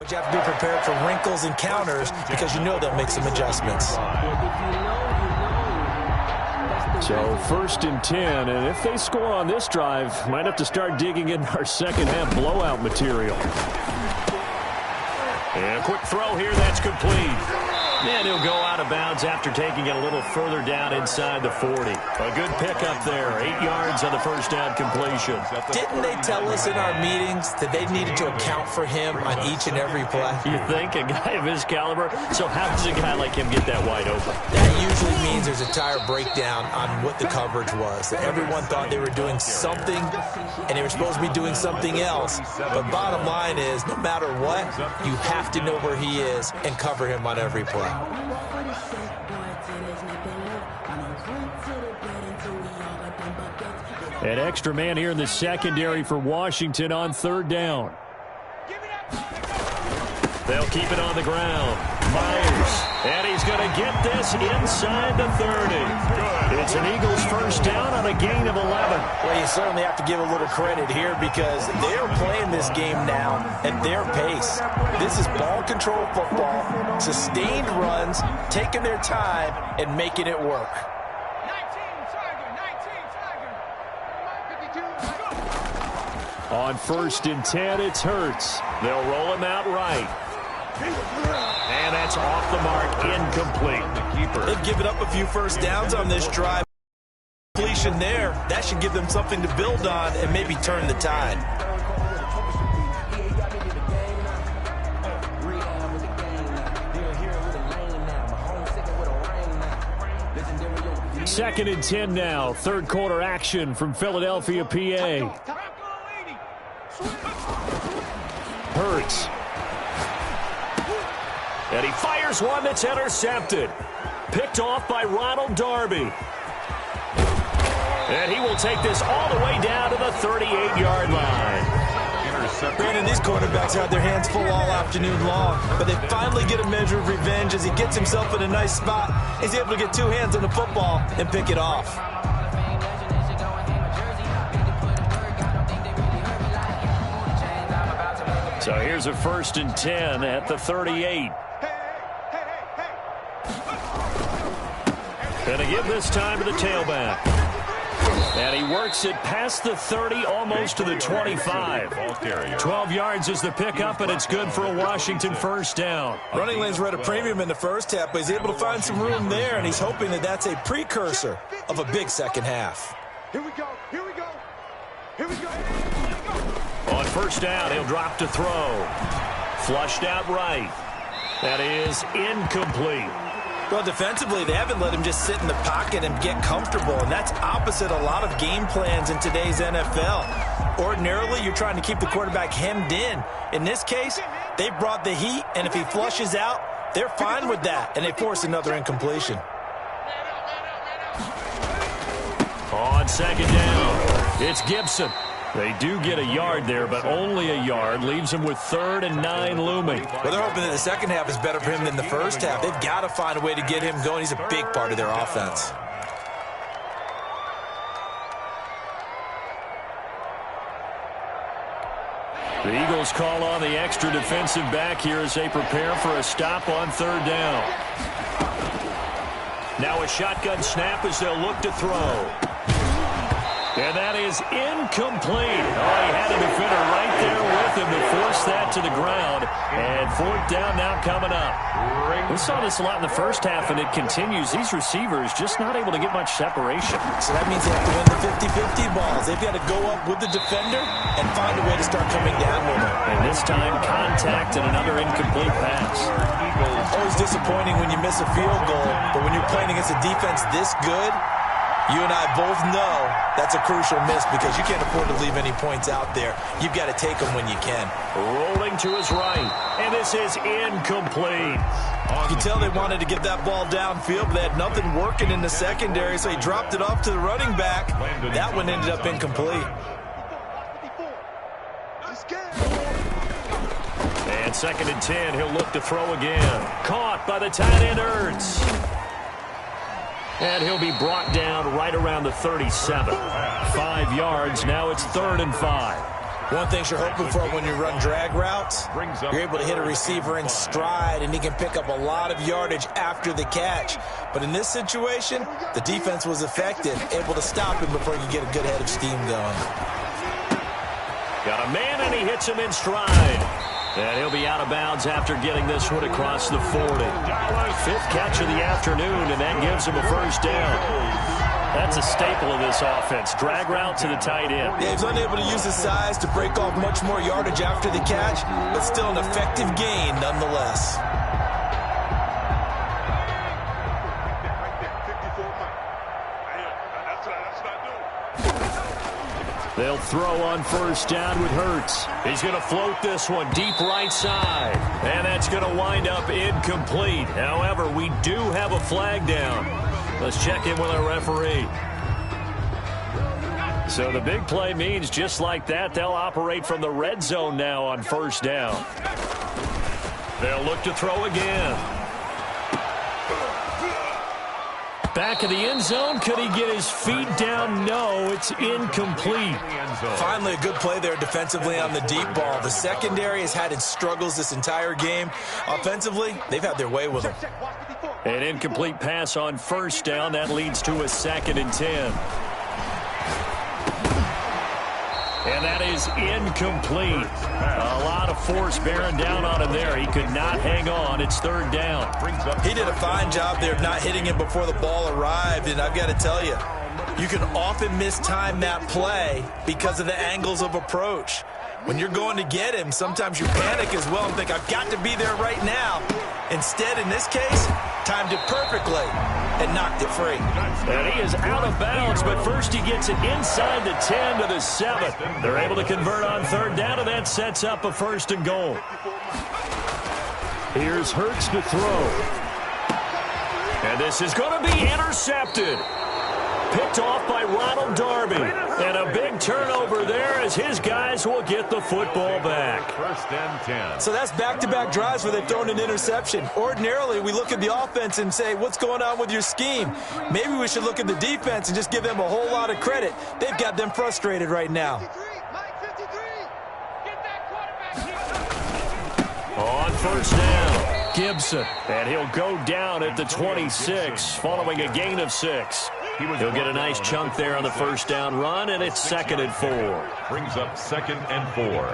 But you have to be prepared for wrinkles and counters because you know they'll make some adjustments. So 1st and 10, and if they score on this drive, might have to start digging in our second half blowout material. And a quick throw here, that's complete. And he'll go out of bounds after taking it a little further down inside the 40. A good pickup there, 8 yards on the first down completion. Didn't they tell us in our meetings that they needed to account for him on each and every play? You think? A guy of his caliber? So how does a guy like him get that wide open? That usually means there's a tire breakdown on what the coverage was. Everyone thought they were doing something, and they were supposed to be doing something else. But bottom line is, no matter what, you have to know where he is and cover him on every play. An extra man here in the secondary for Washington on 3rd down. They'll keep it on the ground. Myers, and he's going to get this inside the 30. It's an Eagles first down on a gain of 11. Well, you certainly have to give a little credit here because they're playing this game now at their pace. This is ball control football, sustained runs, taking their time, and making it work. On 1st and 10, it's Hurts. They'll roll him out right. And that's off the mark, incomplete. They've given up a few first downs on this drive. Completion there, that should give them something to build on and maybe turn the tide. Second and 10 now. 3rd quarter action from Philadelphia, PA. Hurts. And he fires one that's intercepted. Picked off by Ronald Darby. And he will take this all the way down to the 38-yard line. Brandon, these quarterbacks had their hands full all afternoon long, but they finally get a measure of revenge as he gets himself in a nice spot. He's able to get 2 hands on the football and pick it off. So here's a 1st and 10 at the 38. And to give this time to the tailback. And he works it past the 30, almost to the 25. 12 yards is the pickup, and it's good for a Washington first down. Running lanes were at a premium in the first half, but he's able to find some room there, and he's hoping that that's a precursor of a big second half. Here we go. Here we go. Here we go. On first down, he'll drop to throw. Flushed out right. That is incomplete. Well, defensively, they haven't let him just sit in the pocket and get comfortable, and that's opposite a lot of game plans in today's NFL. Ordinarily, you're trying to keep the quarterback hemmed in. In this case, they brought the heat, and if he flushes out, they're fine with that, and they force another incompletion. On 2nd down, it's Gibson. They do get a yard there, but only a yard. Leaves him with 3rd and 9 looming. Well, they're hoping that the second half is better for him than the first half. They've got to find a way to get him going. He's a big part of their offense. The Eagles call on the extra defensive back here as they prepare for a stop on 3rd down. Now a shotgun snap as they'll look to throw. And that is incomplete. Oh, he had a defender right there with him to force that to the ground. And 4th down now coming up. We saw this a lot in the first half, and it continues. These receivers just not able to get much separation. So that means they have to win the 50-50 balls. They've got to go up with the defender and find a way to start coming down with him. And this time, contact and another incomplete pass. Always disappointing when you miss a field goal, but when you're playing against a defense this good, you and I both know that's a crucial miss because you can't afford to leave any points out there. You've got to take them when you can. Rolling to his right, and this is incomplete. You can tell they wanted to get that ball downfield, but they had nothing working in the secondary, so he dropped it off to the running back. That one ended up incomplete. And 2nd and 10, he'll look to throw again. Caught by the tight end, Ertz. And he'll be brought down right around the 37. 5 yards, now it's 3rd and 5. One thing you're hoping for when you run drag routes, you're able to hit a receiver in stride, and he can pick up a lot of yardage after the catch. But in this situation, the defense was effective, able to stop him before he could get a good head of steam going. Got a man, and he hits him in stride. And he'll be out of bounds after getting this one across the 40. Fifth catch of the afternoon, and that gives him a first down. That's a staple of this offense. Drag route to the tight end. Yeah, he's unable to use his size to break off much more yardage after the catch, but still an effective gain nonetheless. They'll throw on first down with Hurts. He's going to float this one deep right side. And that's going to wind up incomplete. However, we do have a flag down. Let's check in with our referee. So the big play means just like that, they'll operate from the red zone now on first down. They'll look to throw again. Back of the end zone. Could he get his feet down? No, it's incomplete. Finally, a good play there defensively on the deep ball. The secondary has had its struggles this entire game. Offensively, they've had their way with him. An incomplete pass on first down. That leads to a 2nd and 10. And that is incomplete. A lot of force bearing down on him there. He could not hang on. It's 3rd down. He did a fine job there of not hitting him before the ball arrived. And I've got to tell you, you can often mistime that play because of the angles of approach. When you're going to get him, sometimes you panic as well and think, I've got to be there right now. Instead, in this case, timed it perfectly and knocked it free. And he is out of bounds, but first he gets it inside the 10 to the 7. They're able to convert on 3rd down, and that sets up a 1st and goal. Here's Hurts to throw. And this is going to be intercepted. Picked off by Ronald Darby. And a big turnover there as his guys will get the football back. 1st and 10. So that's back-to-back drives where they've thrown an interception. Ordinarily, we look at the offense and say, what's going on with your scheme? Maybe we should look at the defense and just give them a whole lot of credit. They've got them frustrated right now. On first down, Gibson. And he'll go down at the 26 following a gain of 6. He'll get a nice chunk there on the first down run, and it's 2nd and 4. Brings up 2nd and 4.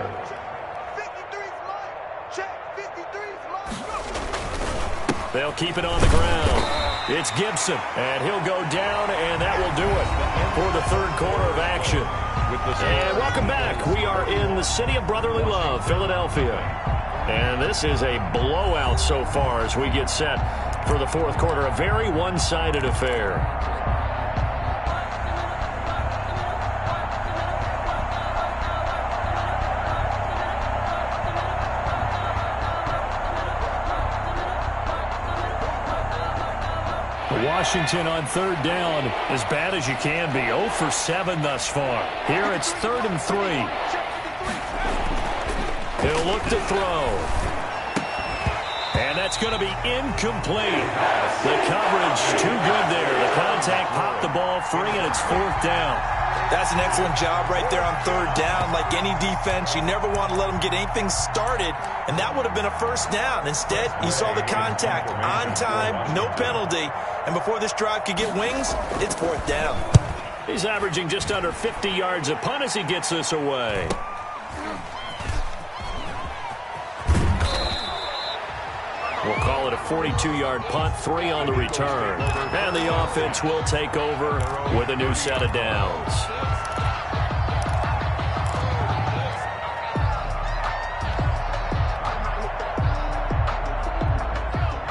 They'll keep it on the ground. It's Gibson, and he'll go down, and that will do it for the 3rd quarter of action. And welcome back. We are in the city of brotherly love, Philadelphia. And this is a blowout so far as we get set for the 4th quarter. A very one-sided affair. Washington on 3rd down, as bad as you can be. 0 for 7 thus far. Here it's 3rd and 3. He'll look to throw. And that's going to be incomplete. The coverage too good there. The contact popped the ball free, and it's 4th down. That's an excellent job right there on 3rd down. Like any defense, you never want to let them get anything started, and that would have been a first down. Instead, you saw the contact on time, no penalty, and before this drive could get wings, it's 4th down. He's averaging just under 50 yards a punt as he gets this away. We'll call it a 42-yard punt, 3 on the return. And the offense will take over with a new set of downs.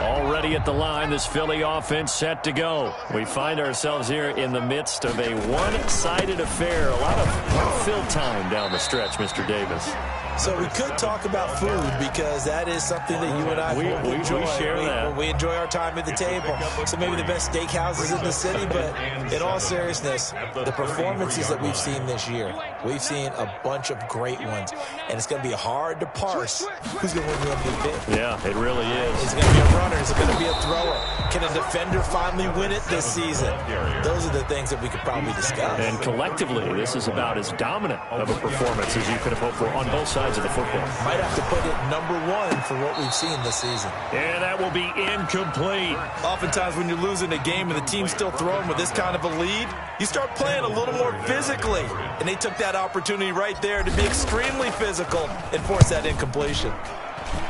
Already at the line, this Philly offense set to go. We find ourselves here in the midst of a one-sided affair. A lot of fill time down the stretch, Mr. Davis. So we could talk about food because that is something that you and I enjoy. We share that. We enjoy our time at the table. So maybe the best steakhouses in the city, but in all seriousness, the performances that we've seen this year, we've seen a bunch of great ones, and it's going to be hard to parse who's going to win the MVP. Yeah, it really is. Is it going to be a runner? Is it going to be a thrower? Can a defender finally win it this season? Those are the things that we could probably discuss. And collectively, this is about as dominant of a performance as you could have hoped for on both sides of the football. Might have to put it #1 for what we've seen this season. And that will be incomplete. Oftentimes when you're losing a game and the team's still throwing with this kind of a lead, you start playing a little more physically. And they took that opportunity right there to be extremely physical and force that incompletion.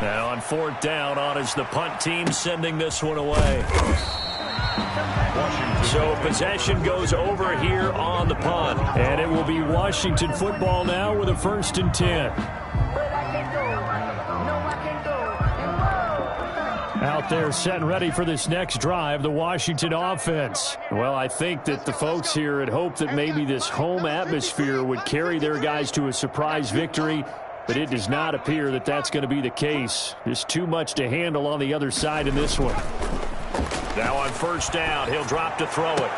Now on 4th down, on is the punt team sending this one away. So possession goes over here on the punt. And it will be Washington football now with a 1st and 10. Out there set and ready for this next drive, the Washington offense. Well, I think that the folks here had hoped that maybe this home atmosphere would carry their guys to a surprise victory, but it does not appear that that's going to be the case. There's too much to handle on the other side in this one. Now on 1st down, he'll drop to throw it.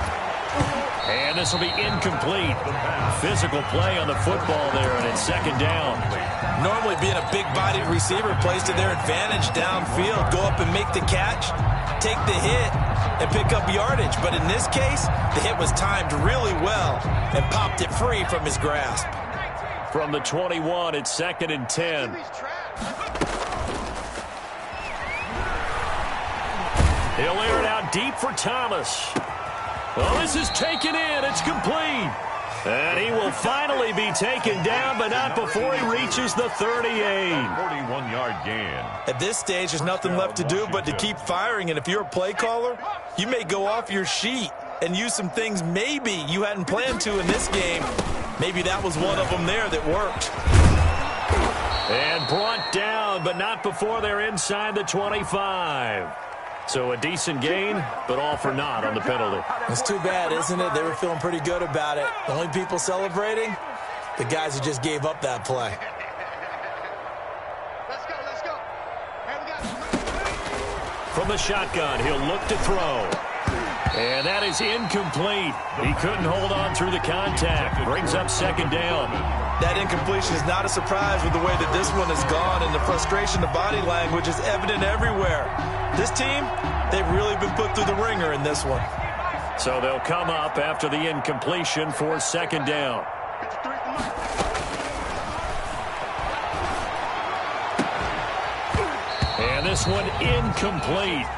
And this will be incomplete. Physical play on the football there, and it's 2nd down. Normally being a big-bodied receiver plays to their advantage downfield. Go up and make the catch, take the hit, and pick up yardage. But in this case, the hit was timed really well and popped it free from his grasp. From the 21, it's 2nd and 10. He'll air it out deep for Thomas. Well, this is taken in. It's complete. And he will finally be taken down, but not before he reaches the 38. 41-yard gain. At this stage, there's nothing left to do but to keep firing. And if you're a play caller, you may go off your sheet and use some things maybe you hadn't planned to in this game. Maybe that was one of them there that worked. And brought down, but not before they're inside the 25. So a decent gain, but all for naught on the penalty. It's too bad, isn't it? They were feeling pretty good about it. The only people celebrating, the guys who just gave up that play. Let's go, let's go. Hey, we got From the shotgun, he'll look to throw. And that is incomplete. He couldn't hold on through the contact. Brings up 2nd down. That incompletion is not a surprise with the way that this one has gone, and the frustration, the body language is evident everywhere. This team, they've really been put through the ringer in this one. So they'll come up after the incompletion for 2nd down. And this one incomplete.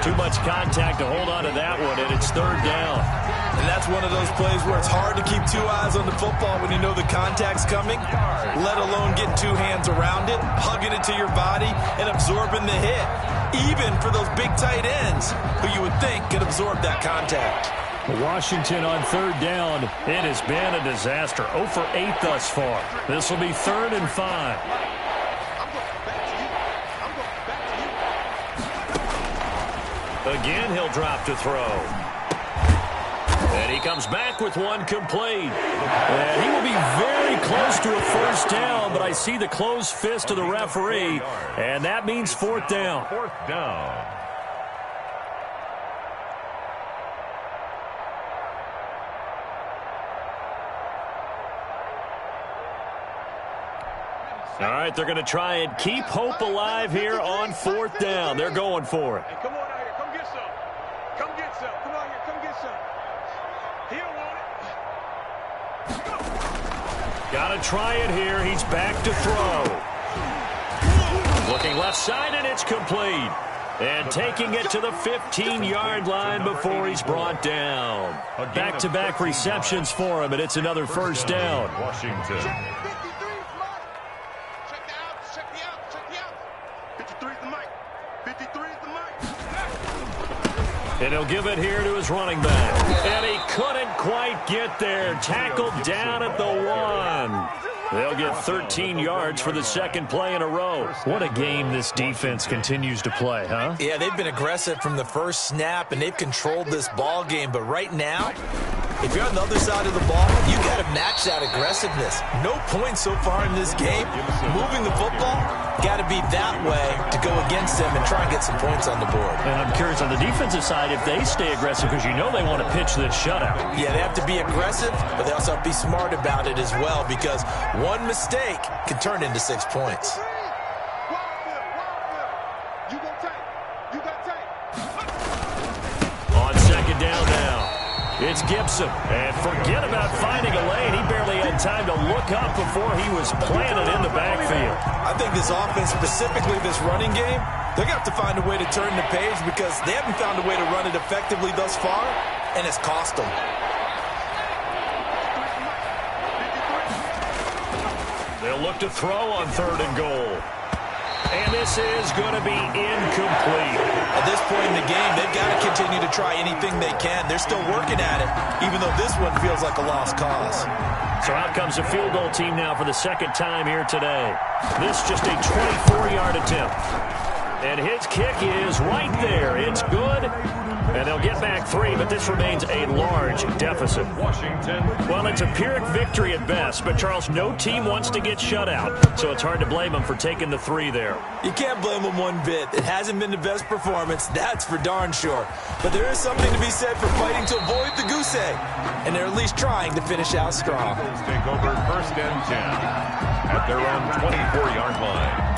Too much contact to hold on to that one, and it's 3rd down. And that's one of those plays where it's hard to keep 2 eyes on the football when you know the contact's coming, let alone getting 2 hands around it, hugging it to your body, and absorbing the hit, even for those big tight ends who you would think could absorb that contact. Washington on 3rd down. It has been a disaster. 0 for 8 thus far. This will be 3rd and 5. Again, he'll drop to throw. And he comes back with one complete. And he will be very close to a 1st down, but I see the closed fist of the referee, and that means 4th down. 4th down. All right, they're going to try and keep hope alive here on 4th down. They're going for it. Hey, come on out here. Come get some. Come get some. Come out here. Come get some. He don't want it. Got to try it here. He's back to throw. Looking left side, and it's complete. And taking it to the 15-yard line before he's brought down. Back-to-back receptions for him, and it's another 1st down. Washington. And he'll give it here to his running back. And he couldn't quite get there. Tackled down at the 1. They'll get 13 yards for the second play in a row. What a game this defense continues to play, huh? Yeah, they've been aggressive from the first snap, and they've controlled this ball game. But right now, if you're on the other side of the ball, you got to match that aggressiveness. No points so far in this game. Moving the football, got to be that way to go against them and try and get some points on the board. And I'm curious on the defensive side if they stay aggressive, because you know they want to pitch this shutout. Yeah, they have to be aggressive, but they also have to be smart about it as well, because one mistake can turn into 6 points. On second down now, it's Gibson. And forget about finding a lane. He barely had time to look up before he was planted in the backfield. I think this offense, specifically this running game, they're going to have to find a way to turn the page, because they haven't found a way to run it effectively thus far, and it's cost them. They'll look to throw on 3rd and goal. And this is going to be incomplete. At this point in the game, they've got to continue to try anything they can. They're still working at it, even though this one feels like a lost cause. So out comes a field goal team now for the second time here today. This just a 24-yard attempt. And his kick is right there. It's good. And they'll get back 3, but this remains a large deficit. Washington. Well, it's a Pyrrhic victory at best, but, Charles, no team wants to get shut out, so it's hard to blame them for taking the 3 there. You can't blame them one bit. It hasn't been the best performance, that's for darn sure. But there is something to be said for fighting to avoid the goose egg, and they're at least trying to finish out strong. Take over 1st and 10 at their own 24-yard line.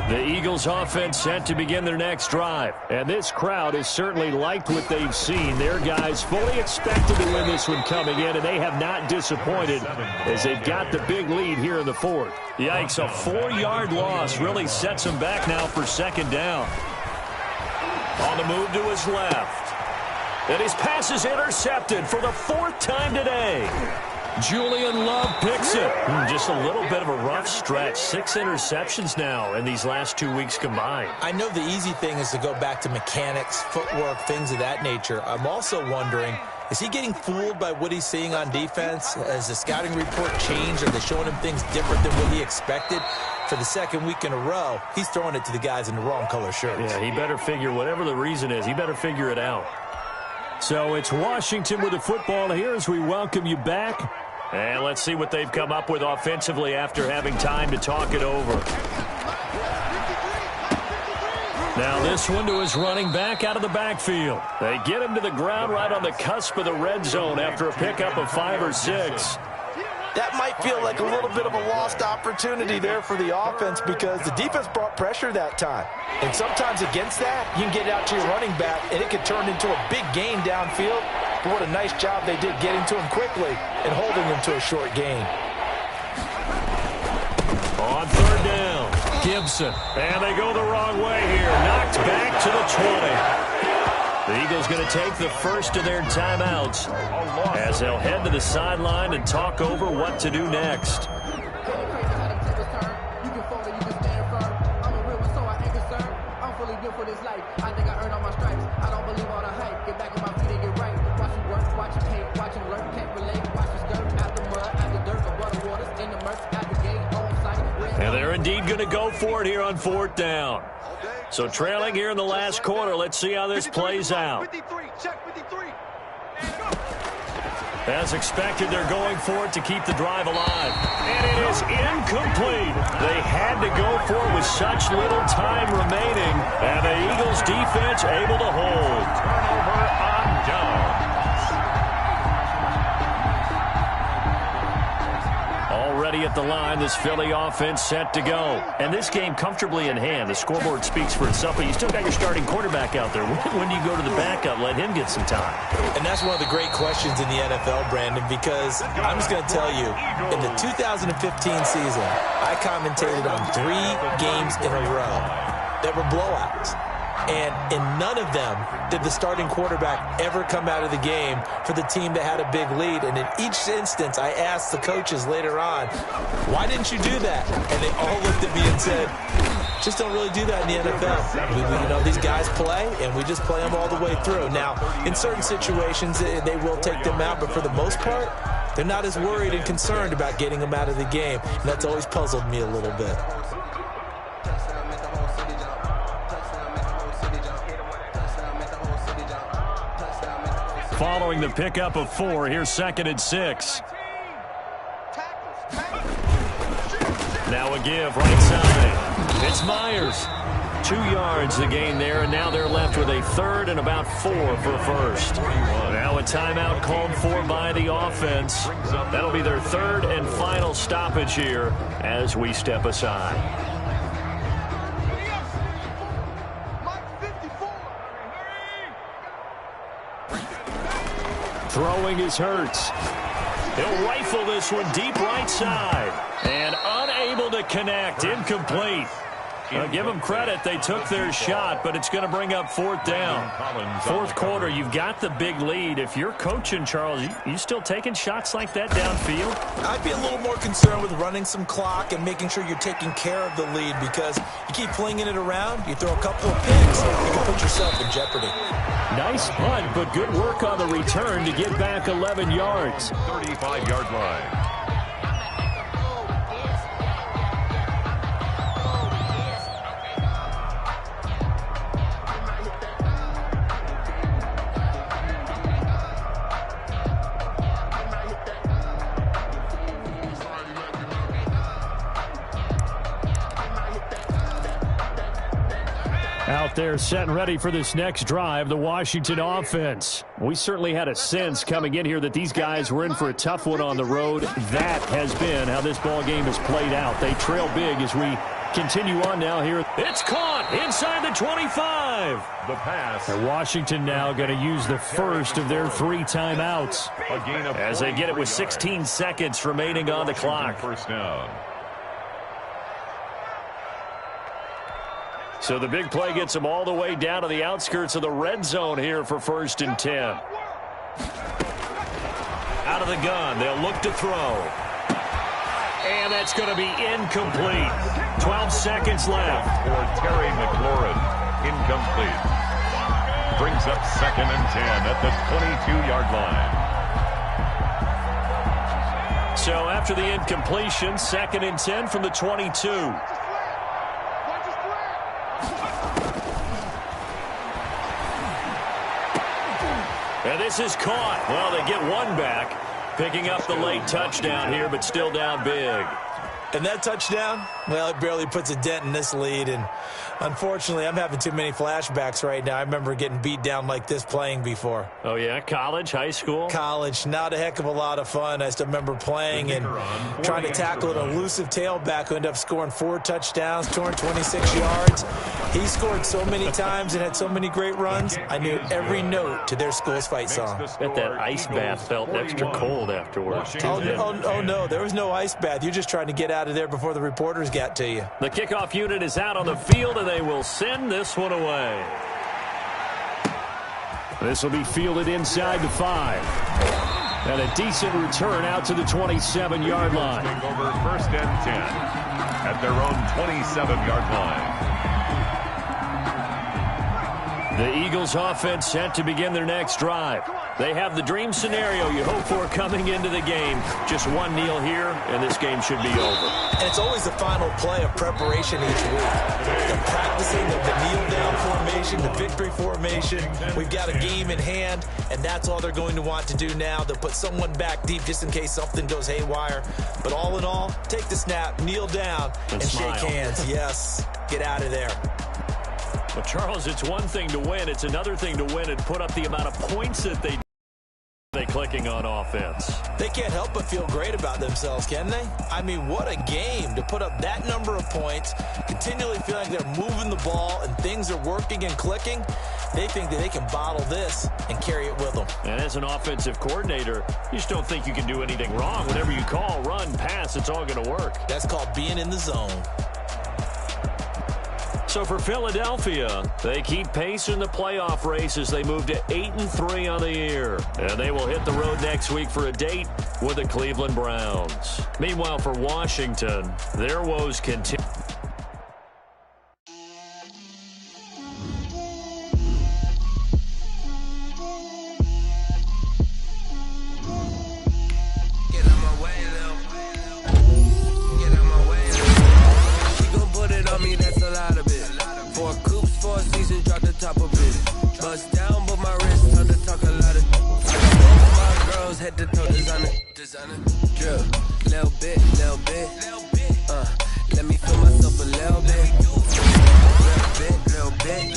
The Eagles offense set to begin their next drive. And this crowd has certainly liked what they've seen. Their guys fully expected to win this one coming in, and they have not disappointed as they've got the big lead here in the 4th. Yikes, a 4-yard loss really sets them back now for 2nd down. On the move to his left. And his pass is intercepted for the 4th time today. Julian Love picks it. Just a little bit of a rough stretch. 6 interceptions now in these last 2 weeks combined. I know the easy thing is to go back to mechanics, footwork, things of that nature. I'm also wondering, is he getting fooled by what he's seeing on defense? Has the scouting report changed? Are they showing him things different than what he expected? For the 2nd week in a row, he's throwing it to the guys in the wrong color shirts. Yeah, he better figure, whatever the reason is, he better figure it out. So it's Washington with the football here as we welcome you back. And let's see what they've come up with offensively after having time to talk it over. Now this one to his running back out of the backfield. They get him to the ground right on the cusp of the red zone after a pickup of 5 or 6. That might feel like a little bit of a lost opportunity there for the offense, because the defense brought pressure that time. And sometimes against that, you can get out to your running back, and it can turn into a big gain downfield. But what a nice job they did getting to him quickly and holding him to a short gain. On 3rd down, Gibson. And they go the wrong way here. Knocked back to the 20. The Eagles going to take the first of their timeouts as they'll head to the sideline and talk over what to do next. And they're indeed going to go for it here on 4th down. So trailing here in the last quarter, let's see how this plays out. As expected, they're going for it to keep the drive alive. And it is incomplete. They had to go for it with such little time remaining. And the Eagles defense able to hold. Turnover on Jones. Already at the line, this Philly offense set to go. And this game comfortably in hand. The scoreboard speaks for itself, but you still got your starting quarterback out there. When do you go to the backup? Let him get some time. And that's one of the great questions in the NFL, Brandon, because I'm just going to tell you, in the 2015 season, I commentated on 3 games in a row that were blowouts. And in none of them did the starting quarterback ever come out of the game for the team that had a big lead. And in each instance, I asked the coaches later on, why didn't you do that? And they all looked at me and said, just don't really do that in the NFL. These guys play, and we just play them all the way through. Now, in certain situations, they will take them out, but for the most part, they're not as worried and concerned about getting them out of the game, and that's always puzzled me a little bit. Following the pickup of 4, here's 2nd and 6. Now a give right side. It's Myers. 2 yards the gain there, and now they're left with a 3rd and about 4 for first. Now a timeout called for by the offense. That'll be their 3rd and final stoppage here as we step aside. Throwing is Hurts. He'll rifle this one deep right side. And unable to connect. Incomplete. Give them credit. They took their shot, but it's going to bring up 4th down. 4th quarter, you've got the big lead. If you're coaching, Charles, you still taking shots like that downfield? I'd be a little more concerned with running some clock and making sure you're taking care of the lead, because you keep flinging it around, you throw a couple of picks, you can put yourself in jeopardy. Nice punt, but good work on the return to get back 11 yards. 35-yard line. Out there set and ready for this next drive, the Washington offense. We certainly had a sense coming in here that these guys were in for a tough one on the road. That has been how this ball game has played out. They trail big as we continue on now here. It's caught inside the 25. The pass. And Washington now going to use the first of their 3 timeouts as they get it with 16 seconds remaining on the clock. First down. So the big play gets them all the way down to the outskirts of the red zone here for 1st and 10. Out of the gun, they'll look to throw. And that's going to be incomplete. 12 seconds left. For Terry McLaurin, incomplete. Brings up 2nd and 10 at the 22-yard line. So after the incompletion, 2nd and 10 from the 22. And this is caught. Well, they get one back, picking up the late touchdown here, but still down big. And that touchdown, well, it barely puts a dent in this lead. And unfortunately, I'm having too many flashbacks right now. I remember getting beat down like this playing before. Oh, yeah? College, high school? College. Not a heck of a lot of fun. I still remember playing and trying to tackle an elusive tailback who ended up scoring 4 touchdowns, 226 yards. He scored so many times and had so many great runs, I knew every note to their school's fight song. Bet that ice bath felt extra cold afterwards. Oh, no. There was no ice bath. You're just trying to get out of there before the reporters got to you. The kickoff unit is out on the field, and they will send this one away. This will be fielded inside the 5. And a decent return out to the 27-yard line. Over 1st and 10 at their own 27-yard line. The Eagles offense set to begin their next drive. They have the dream scenario you hope for coming into the game. Just one kneel here, and this game should be over. And it's always the final play of preparation each week. The practicing of the kneel-down formation, the victory formation. We've got a game in hand, and that's all they're going to want to do now. They'll put someone back deep just in case something goes haywire. But all in all, take the snap, kneel down, and shake hands. Yes, get out of there. But, Charles, it's one thing to win. It's another thing to win and put up the amount of points that they clicking on offense. They can't help but feel great about themselves, can they? I mean, what a game to put up that number of points, continually feel like they're moving the ball and things are working and clicking. They think that they can bottle this and carry it with them. And as an offensive coordinator, you just don't think you can do anything wrong. Whatever you call, run, pass, it's all going to work. That's called being in the zone. So for Philadelphia, they keep pace in the playoff race as they move to 8-3 on the year. And they will hit the road next week for a date with the Cleveland Browns. Meanwhile, for Washington, their woes continue. head to toe designer. Drip, little bit. Let me feel myself a little bit.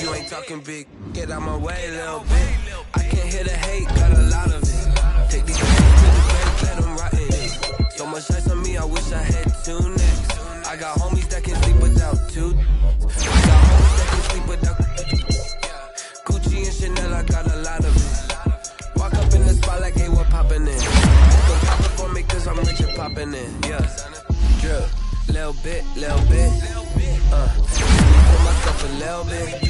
You ain't talking big. Get out my way, little bit. I can't hear the hate, got a lot of it. Take these things to the bank, let them rot in it. So much ice on me, I wish I had two necks. I got homies that can sleep without two. I got homies that can sleep without Gucci and Chanel, I got a lot of it. Walk up in the spot like, hey, what poppin' in? Don't pop it for me, cause I'm rich and poppin' in. Yeah, drip, little bit. Let me feel myself a little bit.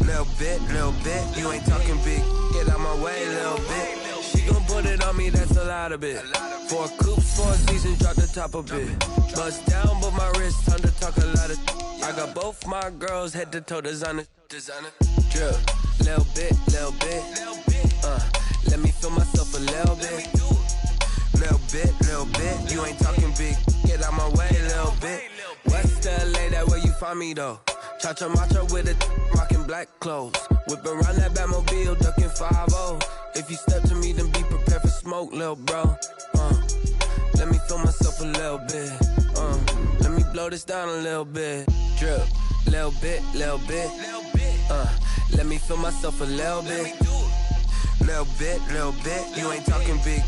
Little bit. You ain't talking big. Get out my way, little bit. She gon' put it on me, that's a lot of it. 4 coops, 4 seasons, drop the top a bit. Bust down, but my wrist, time to talk a lot of. I got both my girls head to toe designer. Drip, little bit. Let me feel myself a little bit. Little bit. You ain't talking big. Get out my way, little bit. West LA, that where you find me though. Cha-cha matcha with a rockin' black clothes. Whip around that Batmobile, ducking 5-0. If you step to me, then be prepared for smoke, lil' bro. Let me feel myself a little bit. Let me blow this down a little bit. Drip, little bit. Let me feel myself a little bit. Little bit. You ain't talking big.